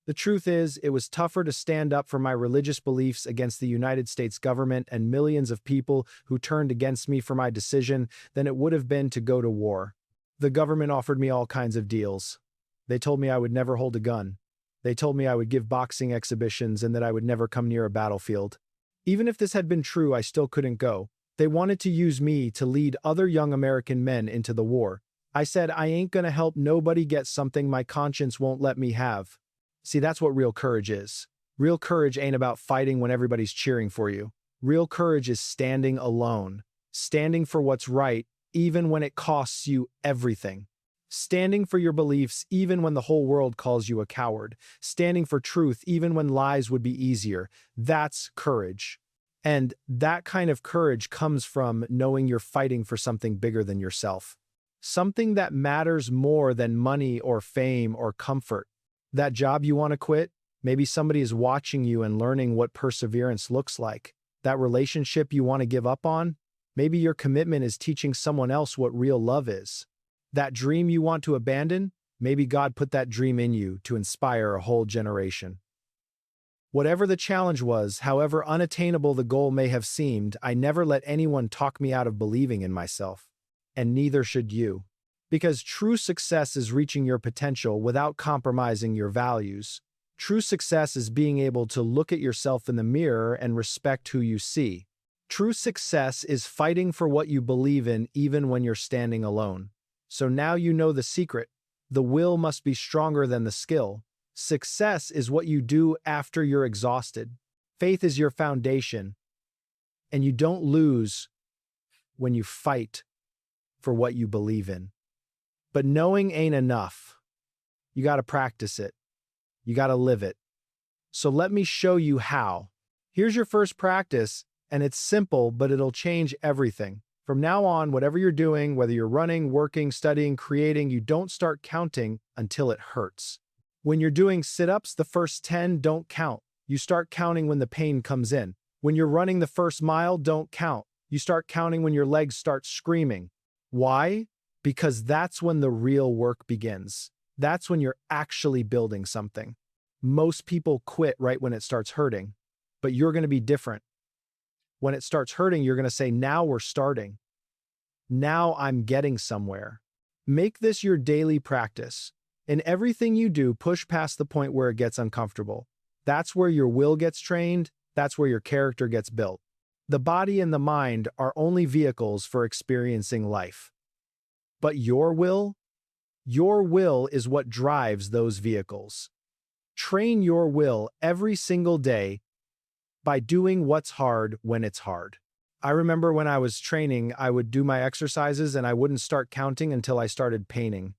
Speaker 1: The truth is, it was tougher to stand up for my religious beliefs against the United States government and millions of people who turned against me for my decision than it would have been to go to war. The government offered me all kinds of deals. They told me I would never hold a gun. They told me I would give boxing exhibitions and that I would never come near a battlefield. Even if this had been true, I still couldn't go. They wanted to use me to lead other young American men into the war. I said, I ain't gonna help nobody get something my conscience won't let me have. See, that's what real courage is. Real courage ain't about fighting when everybody's cheering for you. Real courage is standing alone. Standing for what's right, even when it costs you everything. Standing for your beliefs even when the whole world calls you a coward. Standing for truth even when lies would be easier. That's courage. And that kind of courage comes from knowing you're fighting for something bigger than yourself. Something that matters more than money or fame or comfort. That job you want to quit? Maybe somebody is watching you and learning what perseverance looks like. That relationship you want to give up on? Maybe your commitment is teaching someone else what real love is. That dream you want to abandon? Maybe God put that dream in you to inspire a whole generation. Whatever the challenge was, however unattainable the goal may have seemed, I never let anyone talk me out of believing in myself. And neither should you. Because true success is reaching your potential without compromising your values. True success is being able to look at yourself in the mirror and respect who you see. True success is fighting for what you believe in even when you're standing alone. So now you know the secret. The will must be stronger than the skill. Success is what you do after you're exhausted. Faith is your foundation. And you don't lose when you fight for what you believe in. But knowing ain't enough. You got to practice it. You got to live it. So let me show you how. Here's your first practice, and it's simple, but it'll change everything. From now on, whatever you're doing, whether you're running, working, studying, creating, you don't start counting until it hurts. When you're doing sit-ups, the first 10 don't count. You start counting when the pain comes in. When you're running the first mile, don't count. You start counting when your legs start screaming. Why? Because that's when the real work begins. That's when you're actually building something. Most people quit right when it starts hurting, but you're going to be different. When it starts hurting, you're going to say, now we're starting. Now I'm getting somewhere. Make this your daily practice. In everything you do, push past the point where it gets uncomfortable. That's where your will gets trained. That's where your character gets built. The body and the mind are only vehicles for experiencing life. But your will is what drives those vehicles. Train your will every single day by doing what's hard when it's hard. I remember when I was training, I would do my exercises and I wouldn't start counting until I started painting.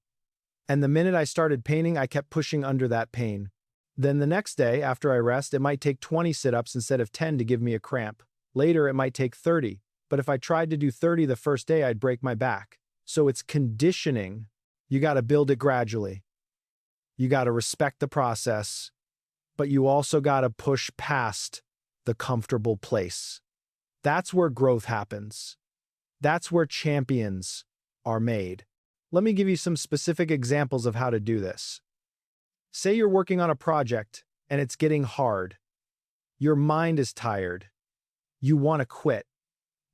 Speaker 1: And the minute I started painting, I kept pushing under that pain. Then the next day, after I rest, it might take 20 sit-ups instead of 10 to give me a cramp. Later, it might take 30. But if I tried to do 30 the first day, I'd break my back. So it's conditioning. You got to build it gradually. You got to respect the process, but you also got to push past the comfortable place. That's where growth happens. That's where champions are made. Let me give you some specific examples of how to do this. Say you're working on a project and it's getting hard. Your mind is tired. You want to quit.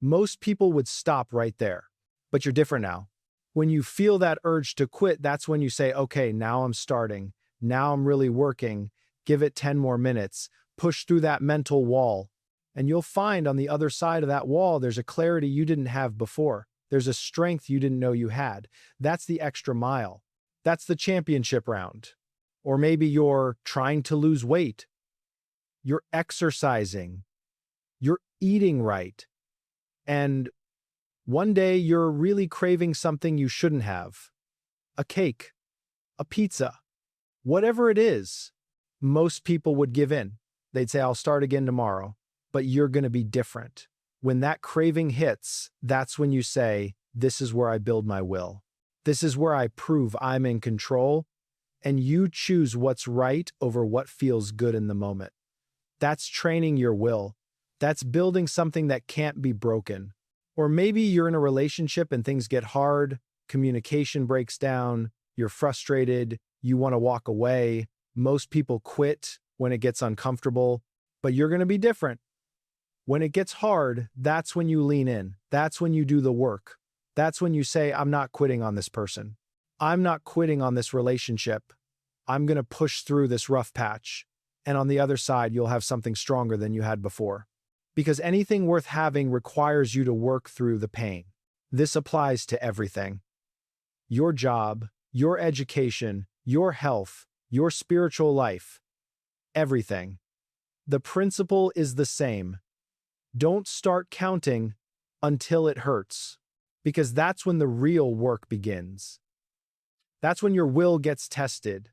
Speaker 1: Most people would stop right there, but you're different now. When you feel that urge to quit, that's when you say, okay, now I'm starting. Now I'm really working. Give it 10 more minutes. Push through that mental wall. And you'll find on the other side of that wall, there's a clarity you didn't have before. There's a strength you didn't know you had. That's the extra mile. That's the championship round. Or maybe you're trying to lose weight. You're exercising. You're eating right. And one day you're really craving something you shouldn't have. A cake, a pizza, whatever it is. Most people would give in. They'd say, I'll start again tomorrow. But you're going to be different. When that craving hits, that's when you say, this is where I build my will. This is where I prove I'm in control, and you choose what's right over what feels good in the moment. That's training your will. That's building something that can't be broken. Or maybe you're in a relationship and things get hard, communication breaks down, you're frustrated, you want to walk away. Most people quit when it gets uncomfortable, but you're going to be different. When it gets hard, that's when you lean in. That's when you do the work. That's when you say, I'm not quitting on this person. I'm not quitting on this relationship. I'm going to push through this rough patch. And on the other side, you'll have something stronger than you had before. Because anything worth having requires you to work through the pain. This applies to everything. Your job, your education, your health, your spiritual life. Everything. The principle is the same. Don't start counting until it hurts, because that's when the real work begins. That's when your will gets tested.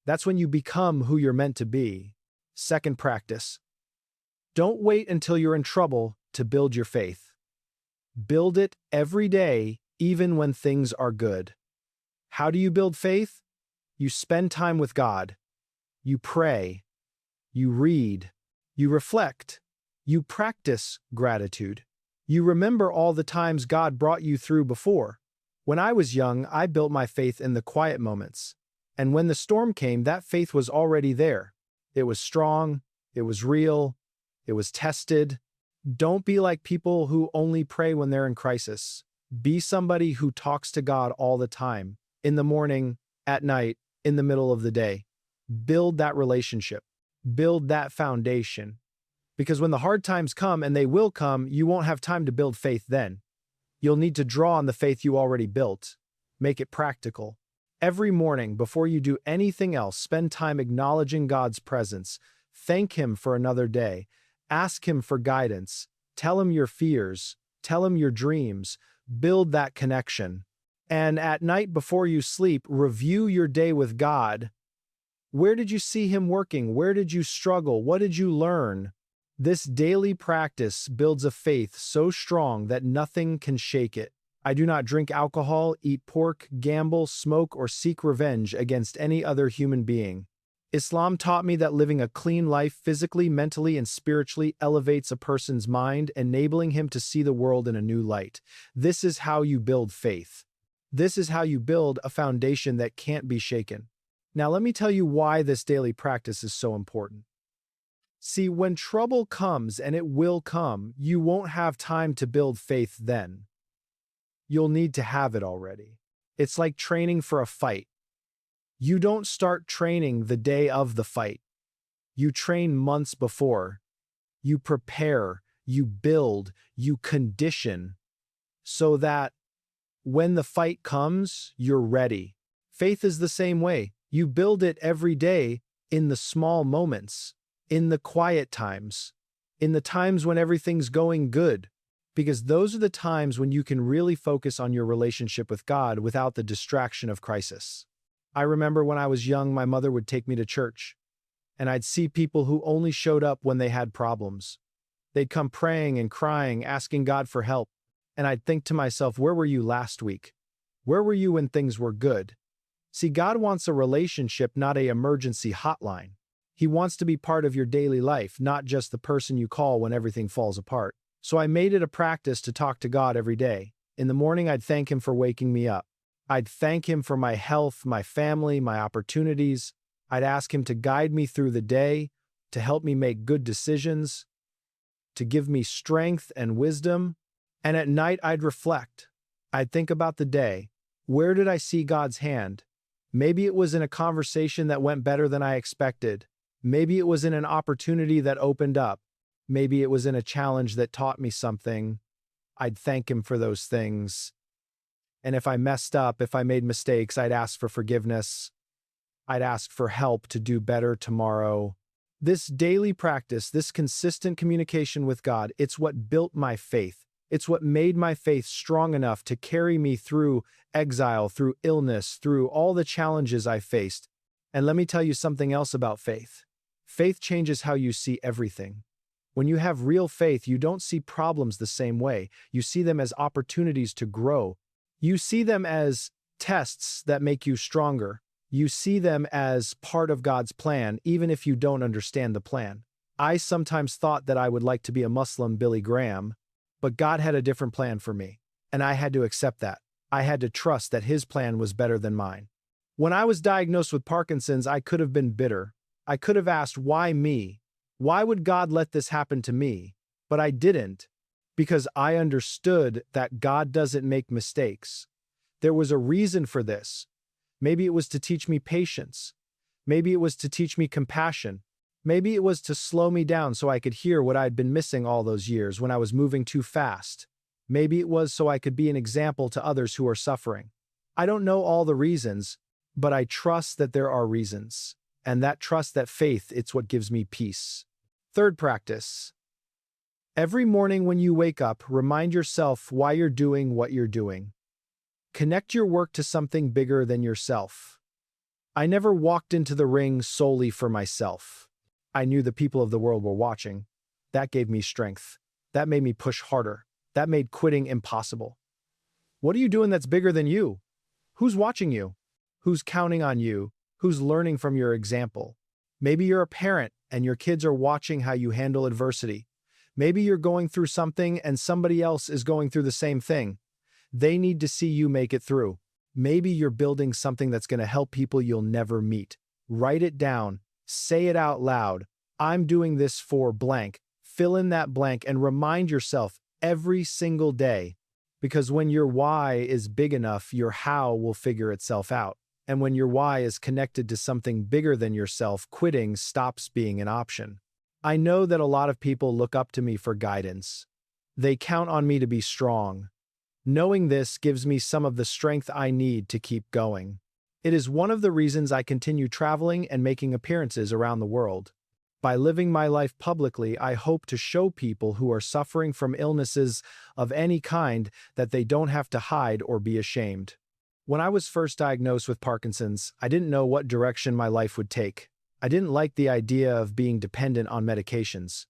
Speaker 1: That's when you become who you're meant to be. Second practice. Don't wait until you're in trouble to build your faith. Build it every day, even when things are good. How do you build faith? You spend time with God. You pray. You read. You reflect. You practice gratitude. You remember all the times God brought you through before. When I was young, I built my faith in the quiet moments. And when the storm came, that faith was already there. It was strong. It was real. It was tested. Don't be like people who only pray when they're in crisis. Be somebody who talks to God all the time, in the morning, at night, in the middle of the day. Build that relationship. Build that foundation. Because when the hard times come, and they will come, you won't have time to build faith then. You'll need to draw on the faith you already built. Make it practical. Every morning, before you do anything else, spend time acknowledging God's presence. Thank Him for another day. Ask Him for guidance. Tell Him your fears. Tell Him your dreams. Build that connection. And at night before you sleep, review your day with God. Where did you see Him working? Where did you struggle? What did you learn? This daily practice builds a faith so strong that nothing can shake it. I do not drink alcohol, eat pork, gamble, smoke, or seek revenge against any other human being. Islam taught me that living a clean life physically, mentally, and spiritually elevates a person's mind, enabling him to see the world in a new light. This is how you build faith. This is how you build a foundation that can't be shaken. Now let me tell you why this daily practice is so important. See, when trouble comes, and it will come, you won't have time to build faith then. You'll need to have it already. It's like training for a fight. You don't start training the day of the fight. You train months before. You prepare, you build, you condition, so that when the fight comes, you're ready. Faith is the same way. You build it every day in the small moments, in the quiet times, in the times when everything's going good, because those are the times when you can really focus on your relationship with God without the distraction of crisis. I remember when I was young, my mother would take me to church, and I'd see people who only showed up when they had problems. They'd come praying and crying, asking God for help, and I'd think to myself, where were you last week? Where were you when things were good? See, God wants a relationship, not an emergency hotline. He wants to be part of your daily life, not just the person you call when everything falls apart. So I made it a practice to talk to God every day. In the morning, I'd thank Him for waking me up. I'd thank Him for my health, my family, my opportunities. I'd ask Him to guide me through the day, to help me make good decisions, to give me strength and wisdom. And at night, I'd reflect. I'd think about the day. Where did I see God's hand? Maybe it was in a conversation that went better than I expected. Maybe it was in an opportunity that opened up. Maybe it was in a challenge that taught me something. I'd thank Him for those things. And if I messed up, if I made mistakes, I'd ask for forgiveness. I'd ask for help to do better tomorrow. This daily practice, this consistent communication with God, it's what built my faith. It's what made my faith strong enough to carry me through exile, through illness, through all the challenges I faced. And let me tell you something else about faith. Faith changes how you see everything. When you have real faith, you don't see problems the same way. You see them as opportunities to grow. You see them as tests that make you stronger. You see them as part of God's plan, even if you don't understand the plan. I sometimes thought that I would like to be a Muslim Billy Graham, but God had a different plan for me, and I had to accept that. I had to trust that His plan was better than mine. When I was diagnosed with Parkinson's, I could have been bitter. I could have asked, why me? Why would God let this happen to me? But I didn't, because I understood that God doesn't make mistakes. There was a reason for this. Maybe it was to teach me patience. Maybe it was to teach me compassion. Maybe it was to slow me down so I could hear what I'd been missing all those years when I was moving too fast. Maybe it was so I could be an example to others who are suffering. I don't know all the reasons, but I trust that there are reasons. And that trust, that faith, it's what gives me peace. Third practice. Every morning when you wake up, remind yourself why you're doing what you're doing. Connect your work to something bigger than yourself. I never walked into the ring solely for myself. I knew the people of the world were watching. That gave me strength. That made me push harder. That made quitting impossible. What are you doing that's bigger than you? Who's watching you? Who's counting on you? Who's learning from your example? Maybe you're a parent and your kids are watching how you handle adversity. Maybe you're going through something and somebody else is going through the same thing. They need to see you make it through. Maybe you're building something that's going to help people you'll never meet. Write it down. Say it out loud. I'm doing this for blank. Fill in that blank and remind yourself every single day. Because when your why is big enough, your how will figure itself out. And when your why is connected to something bigger than yourself, quitting stops being an option. I know that a lot of people look up to me for guidance. They count on me to be strong. Knowing this gives me some of the strength I need to keep going. It is one of the reasons I continue traveling and making appearances around the world. By living my life publicly, I hope to show people who are suffering from illnesses of any kind that they don't have to hide or be ashamed. When I was first diagnosed with Parkinson's, I didn't know what direction my life would take. I didn't like the idea of being dependent on medications.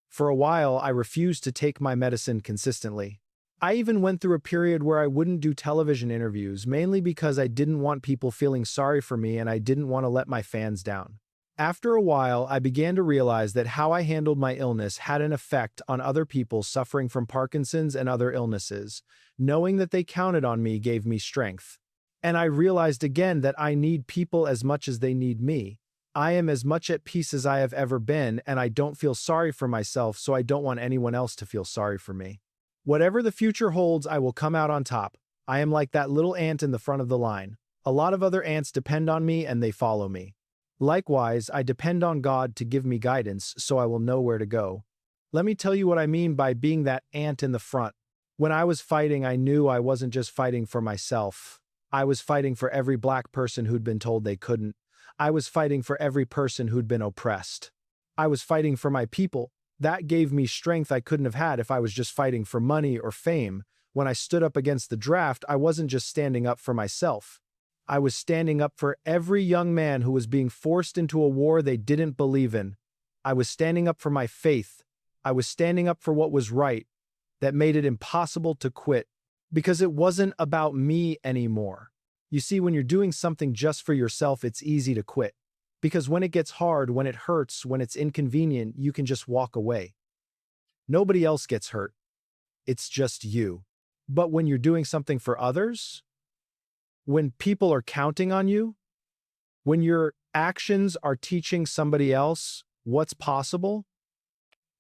Speaker 1: For a while, I refused to take my medicine consistently. I even went through a period where I wouldn't do television interviews, mainly because I didn't want people feeling sorry for me and I didn't want to let my fans down. After a while, I began to realize that how I handled my illness had an effect on other people suffering from Parkinson's and other illnesses. Knowing that they counted on me gave me strength. And I realized again that I need people as much as they need me. I am as much at peace as I have ever been, and I don't feel sorry for myself, so I don't want anyone else to feel sorry for me. Whatever the future holds, I will come out on top. I am like that little ant in the front of the line. A lot of other ants depend on me and they follow me. Likewise, I depend on God to give me guidance so I will know where to go. Let me tell you what I mean by being that ant in the front. When I was fighting, I knew I wasn't just fighting for myself. I was fighting for every black person who'd been told they couldn't. I was fighting for every person who'd been oppressed. I was fighting for my people. That gave me strength I couldn't have had if I was just fighting for money or fame. When I stood up against the draft, I wasn't just standing up for myself. I was standing up for every young man who was being forced into a war they didn't believe in. I was standing up for my faith. I was standing up for what was right, that made it impossible to quit, because it wasn't about me anymore. You see, when you're doing something just for yourself, it's easy to quit. Because when it gets hard, when it hurts, when it's inconvenient, you can just walk away. Nobody else gets hurt. It's just you. But when you're doing something for others, when people are counting on you, when your actions are teaching somebody else what's possible,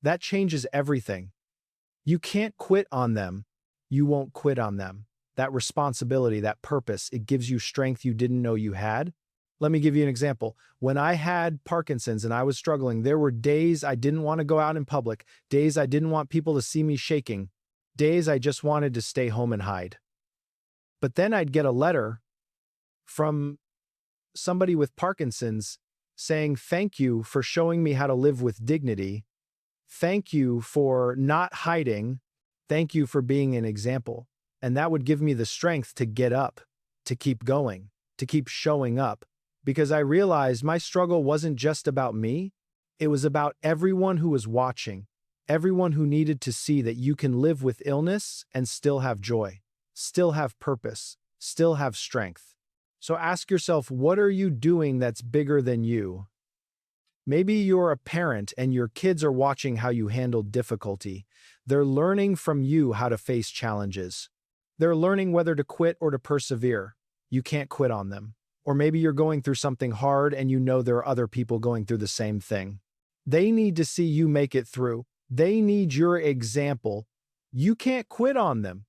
Speaker 1: that changes everything. You can't quit on them. You won't quit on them. That responsibility, that purpose, it gives you strength you didn't know you had. Let me give you an example. When I had Parkinson's and I was struggling, there were days I didn't want to go out in public, days I didn't want people to see me shaking, days I just wanted to stay home and hide. But then I'd get a letter from somebody with Parkinson's saying, "Thank you for showing me how to live with dignity. Thank you for not hiding. Thank you for being an example." And that would give me the strength to get up, to keep going, to keep showing up, because I realized my struggle wasn't just about me. It was about everyone who was watching, everyone who needed to see that you can live with illness and still have joy, still have purpose, still have strength. So ask yourself, what are you doing that's bigger than you? Maybe you're a parent and your kids are watching how you handle difficulty. They're learning from you how to face challenges. They're learning whether to quit or to persevere. You can't quit on them. Or maybe you're going through something hard and you know there are other people going through the same thing. They need to see you make it through. They need your example. You can't quit on them.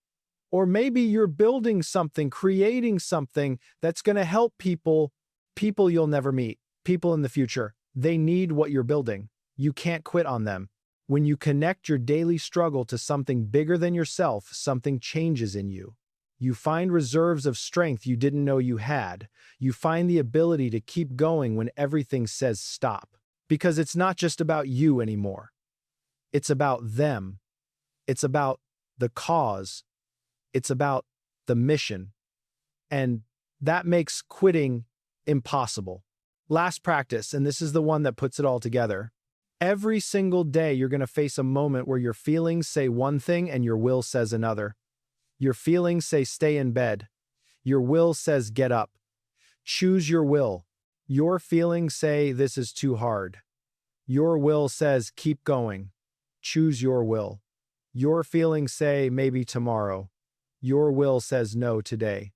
Speaker 1: Or maybe you're building something, creating something that's going to help people you'll never meet, people in the future. They need what you're building. You can't quit on them. When you connect your daily struggle to something bigger than yourself, something changes in you. You find reserves of strength you didn't know you had. You find the ability to keep going when everything says stop. Because it's not just about you anymore. It's about them. It's about the cause. It's about the mission. And that makes quitting impossible. Last practice, and this is the one that puts it all together. Every single day, you're going to face a moment where your feelings say one thing and your will says another. Your feelings say stay in bed. Your will says get up. Choose your will. Your feelings say this is too hard. Your will says keep going. Choose your will. Your feelings say maybe tomorrow. Your will says no today.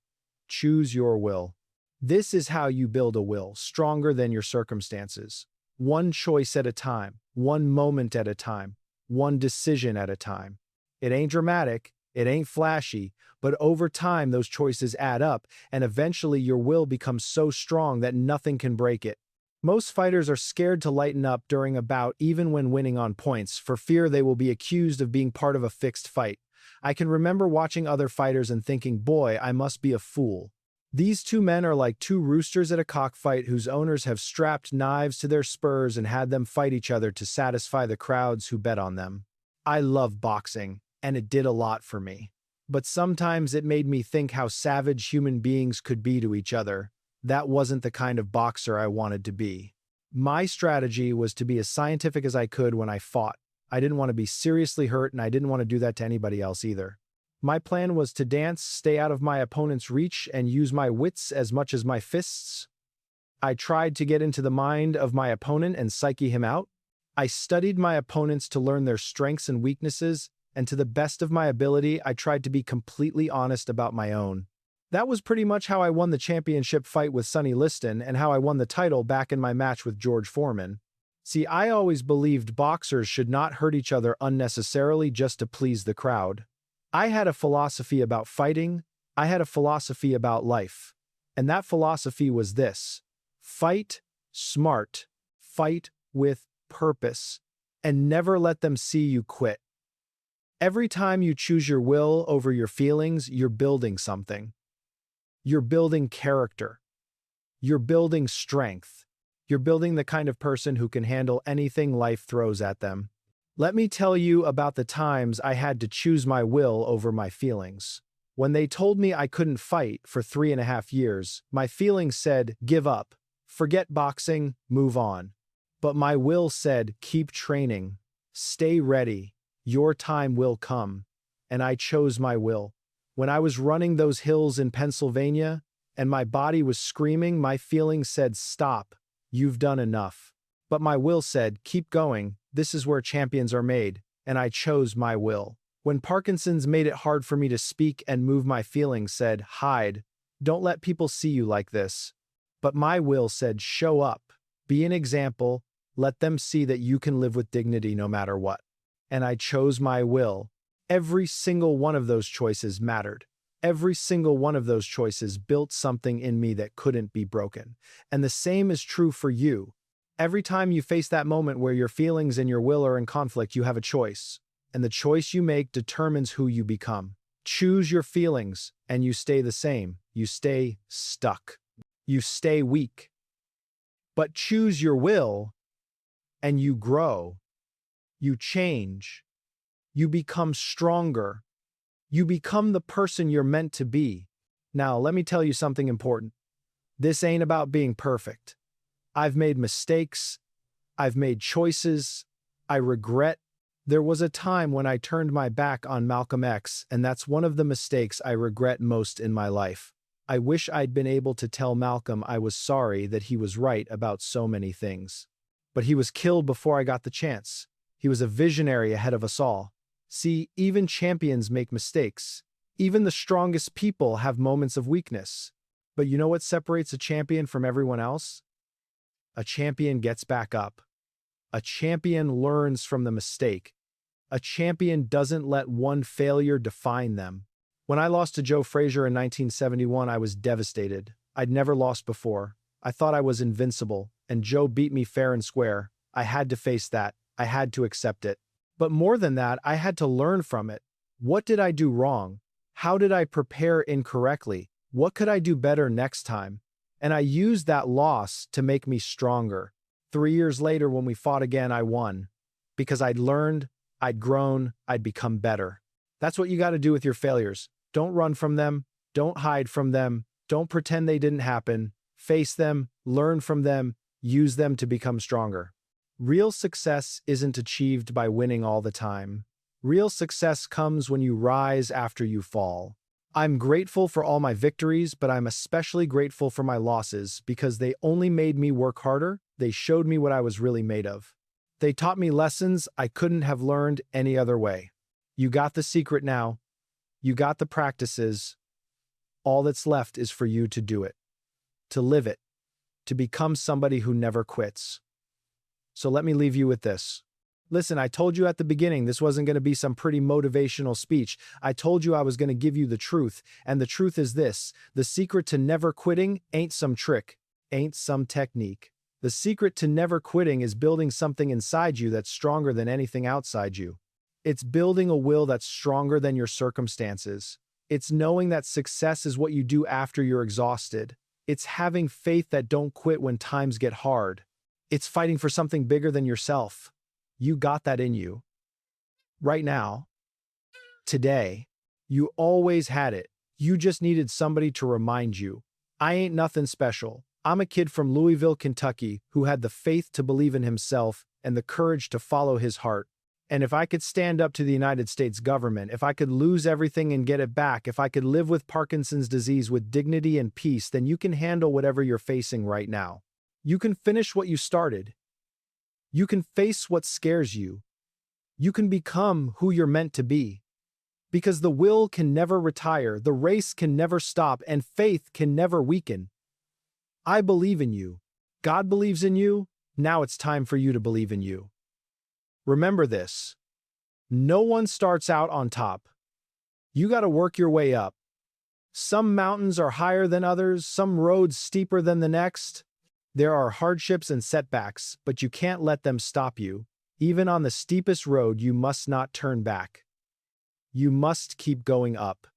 Speaker 1: Choose your will. This is how you build a will stronger than your circumstances. One choice at a time, one moment at a time, one decision at a time. It ain't dramatic, it ain't flashy, but over time those choices add up, and eventually your will becomes so strong that nothing can break it. Most fighters are scared to lighten up during a bout even when winning on points, for fear they will be accused of being part of a fixed fight. I can remember watching other fighters and thinking, boy, I must be a fool. These two men are like two roosters at a cockfight whose owners have strapped knives to their spurs and had them fight each other to satisfy the crowds who bet on them. I love boxing, and it did a lot for me. But sometimes it made me think how savage human beings could be to each other. That wasn't the kind of boxer I wanted to be. My strategy was to be as scientific as I could when I fought. I didn't want to be seriously hurt, and I didn't want to do that to anybody else either. My plan was to dance, stay out of my opponent's reach, and use my wits as much as my fists. I tried to get into the mind of my opponent and psyche him out. I studied my opponents to learn their strengths and weaknesses, and to the best of my ability, I tried to be completely honest about my own. That was pretty much how I won the championship fight with Sonny Liston and how I won the title back in my match with George Foreman. See, I always believed boxers should not hurt each other unnecessarily just to please the crowd. I had a philosophy about fighting, I had a philosophy about life. And that philosophy was this: fight smart, fight with purpose, and never let them see you quit. Every time you choose your will over your feelings, you're building something. You're building character. You're building strength. You're building the kind of person who can handle anything life throws at them. Let me tell you about the times I had to choose my will over my feelings. When they told me I couldn't fight for 3.5 years, my feelings said, give up, forget boxing, move on. But my will said, keep training, stay ready, your time will come. And I chose my will. When I was running those hills in Pennsylvania, and my body was screaming, my feelings said, stop, you've done enough. But my will said, keep going, this is where champions are made, and I chose my will. When Parkinson's made it hard for me to speak and move, my feelings said, hide, don't let people see you like this. But my will said, show up, be an example, let them see that you can live with dignity no matter what. And I chose my will. Every single one of those choices mattered. Every single one of those choices built something in me that couldn't be broken. And the same is true for you. Every time you face that moment where your feelings and your will are in conflict, you have a choice. And the choice you make determines who you become. Choose your feelings, and you stay the same. You stay stuck. You stay weak. But choose your will, and you grow. You change. You become stronger. You become the person you're meant to be. Now, let me tell you something important. This ain't about being perfect. I've made mistakes. I've made choices. I regret. There was a time when I turned my back on Malcolm X, and that's one of the mistakes I regret most in my life. I wish I'd been able to tell Malcolm I was sorry, that he was right about so many things. But he was killed before I got the chance. He was a visionary ahead of us all. See, even champions make mistakes. Even the strongest people have moments of weakness. But you know what separates a champion from everyone else? A champion gets back up. A champion learns from the mistake. A champion doesn't let one failure define them. When I lost to Joe Frazier in 1971, I was devastated. I'd never lost before. I thought I was invincible, and Joe beat me fair and square. I had to face that. I had to accept it. But more than that, I had to learn from it. What did I do wrong? How did I prepare incorrectly? What could I do better next time? And I used that loss to make me stronger. 3 years later, when we fought again, I won. Because I'd learned, I'd grown, I'd become better. That's what you got to do with your failures. Don't run from them. Don't hide from them. Don't pretend they didn't happen. Face them, learn from them, use them to become stronger. Real success isn't achieved by winning all the time. Real success comes when you rise after you fall. I'm grateful for all my victories, but I'm especially grateful for my losses because they only made me work harder. They showed me what I was really made of. They taught me lessons I couldn't have learned any other way. You got the secret now. You got the practices. All that's left is for you to do it, to live it, to become somebody who never quits. So let me leave you with this. Listen, I told you at the beginning this wasn't going to be some pretty motivational speech. I told you I was going to give you the truth, and the truth is this. The secret to never quitting ain't some trick, ain't some technique. The secret to never quitting is building something inside you that's stronger than anything outside you. It's building a will that's stronger than your circumstances. It's knowing that success is what you do after you're exhausted. It's having faith that don't quit when times get hard. It's fighting for something bigger than yourself. You got that in you. Right now. Today. You always had it. You just needed somebody to remind you. I ain't nothing special. I'm a kid from Louisville, Kentucky, who had the faith to believe in himself and the courage to follow his heart. And if I could stand up to the United States government, if I could lose everything and get it back, if I could live with Parkinson's disease with dignity and peace, then you can handle whatever you're facing right now. You can finish what you started. You can face what scares you. You can become who you're meant to be. Because the will can never retire, the race can never stop, and faith can never weaken. I believe in you. God believes in you. Now it's time for you to believe in you. Remember this. No one starts out on top. You got to work your way up. Some mountains are higher than others, some roads steeper than the next. There are hardships and setbacks, but you can't let them stop you. Even on the steepest road, you must not turn back. You must keep going up.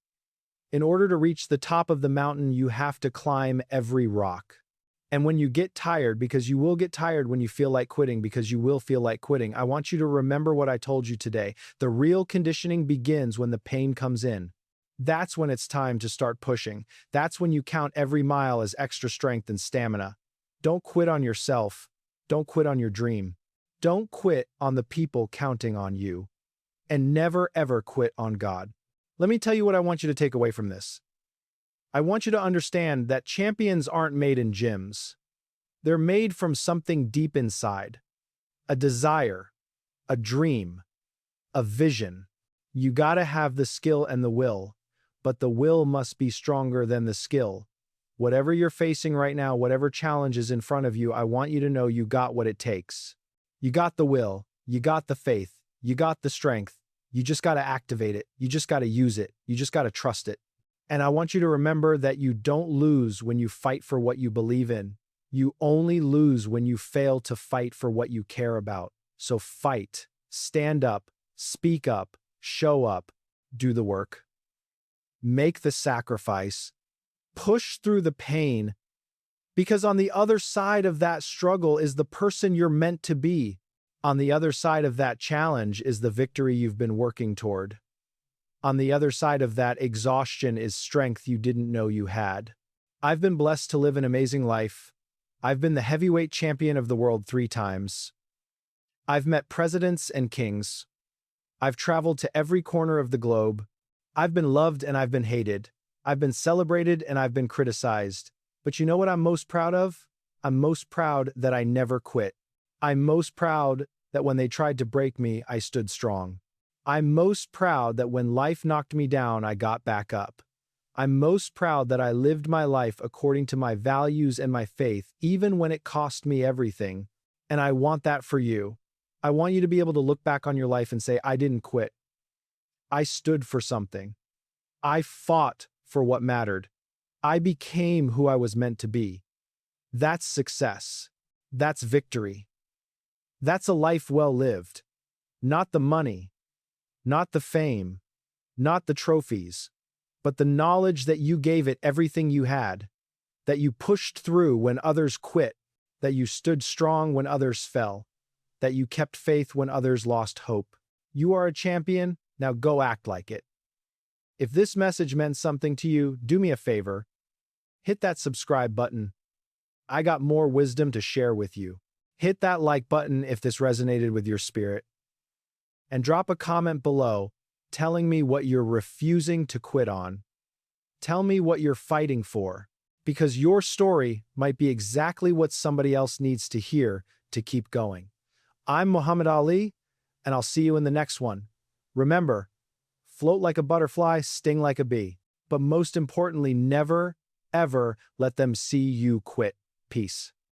Speaker 1: In order to reach the top of the mountain, you have to climb every rock. And when you get tired, because you will get tired when you feel like quitting, because you will feel like quitting, I want you to remember what I told you today. The real conditioning begins when the pain comes in. That's when it's time to start pushing. That's when you count every mile as extra strength and stamina. Don't quit on yourself. Don't quit on your dream. Don't quit on the people counting on you. And never ever quit on God. Let me tell you what I want you to take away from this. I want you to understand that champions aren't made in gyms. They're made from something deep inside. A desire, a dream, a vision. You gotta have the skill and the will, but the will must be stronger than the skill. Whatever you're facing right now, whatever challenge is in front of you, I want you to know you got what it takes. You got the will, you got the faith, you got the strength. You just got to activate it. You just got to use it. You just got to trust it. And I want you to remember that you don't lose when you fight for what you believe in. You only lose when you fail to fight for what you care about. So fight, stand up, speak up, show up, do the work. Make the sacrifice. Push through the pain, because on the other side of that struggle is the person you're meant to be. On the other side of that challenge is the victory you've been working toward. On the other side of that exhaustion is strength you didn't know you had. I've been blessed to live an amazing life. I've been the heavyweight champion of the world 3 times. I've met presidents and kings. I've traveled to every corner of the globe. I've been loved and I've been hated. I've been celebrated and I've been criticized. But you know what I'm most proud of? I'm most proud that I never quit. I'm most proud that when they tried to break me, I stood strong. I'm most proud that when life knocked me down, I got back up. I'm most proud that I lived my life according to my values and my faith, even when it cost me everything. And I want that for you. I want you to be able to look back on your life and say, I didn't quit. I stood for something. I fought for what mattered. I became who I was meant to be. That's success. That's victory. That's a life well lived. Not the money, not the fame, not the trophies, but the knowledge that you gave it everything you had, that you pushed through when others quit, that you stood strong when others fell, that you kept faith when others lost hope. You are a champion, now go act like it. If this message meant something to you, do me a favor. Hit that subscribe button. I got more wisdom to share with you. Hit that like button if this resonated with your spirit. And drop a comment below telling me what you're refusing to quit on. Tell me what you're fighting for, because your story might be exactly what somebody else needs to hear to keep going. I'm Muhammad Ali, and I'll see you in the next one. Remember, float like a butterfly, sting like a bee, but most importantly, never, ever let them see you quit. Peace.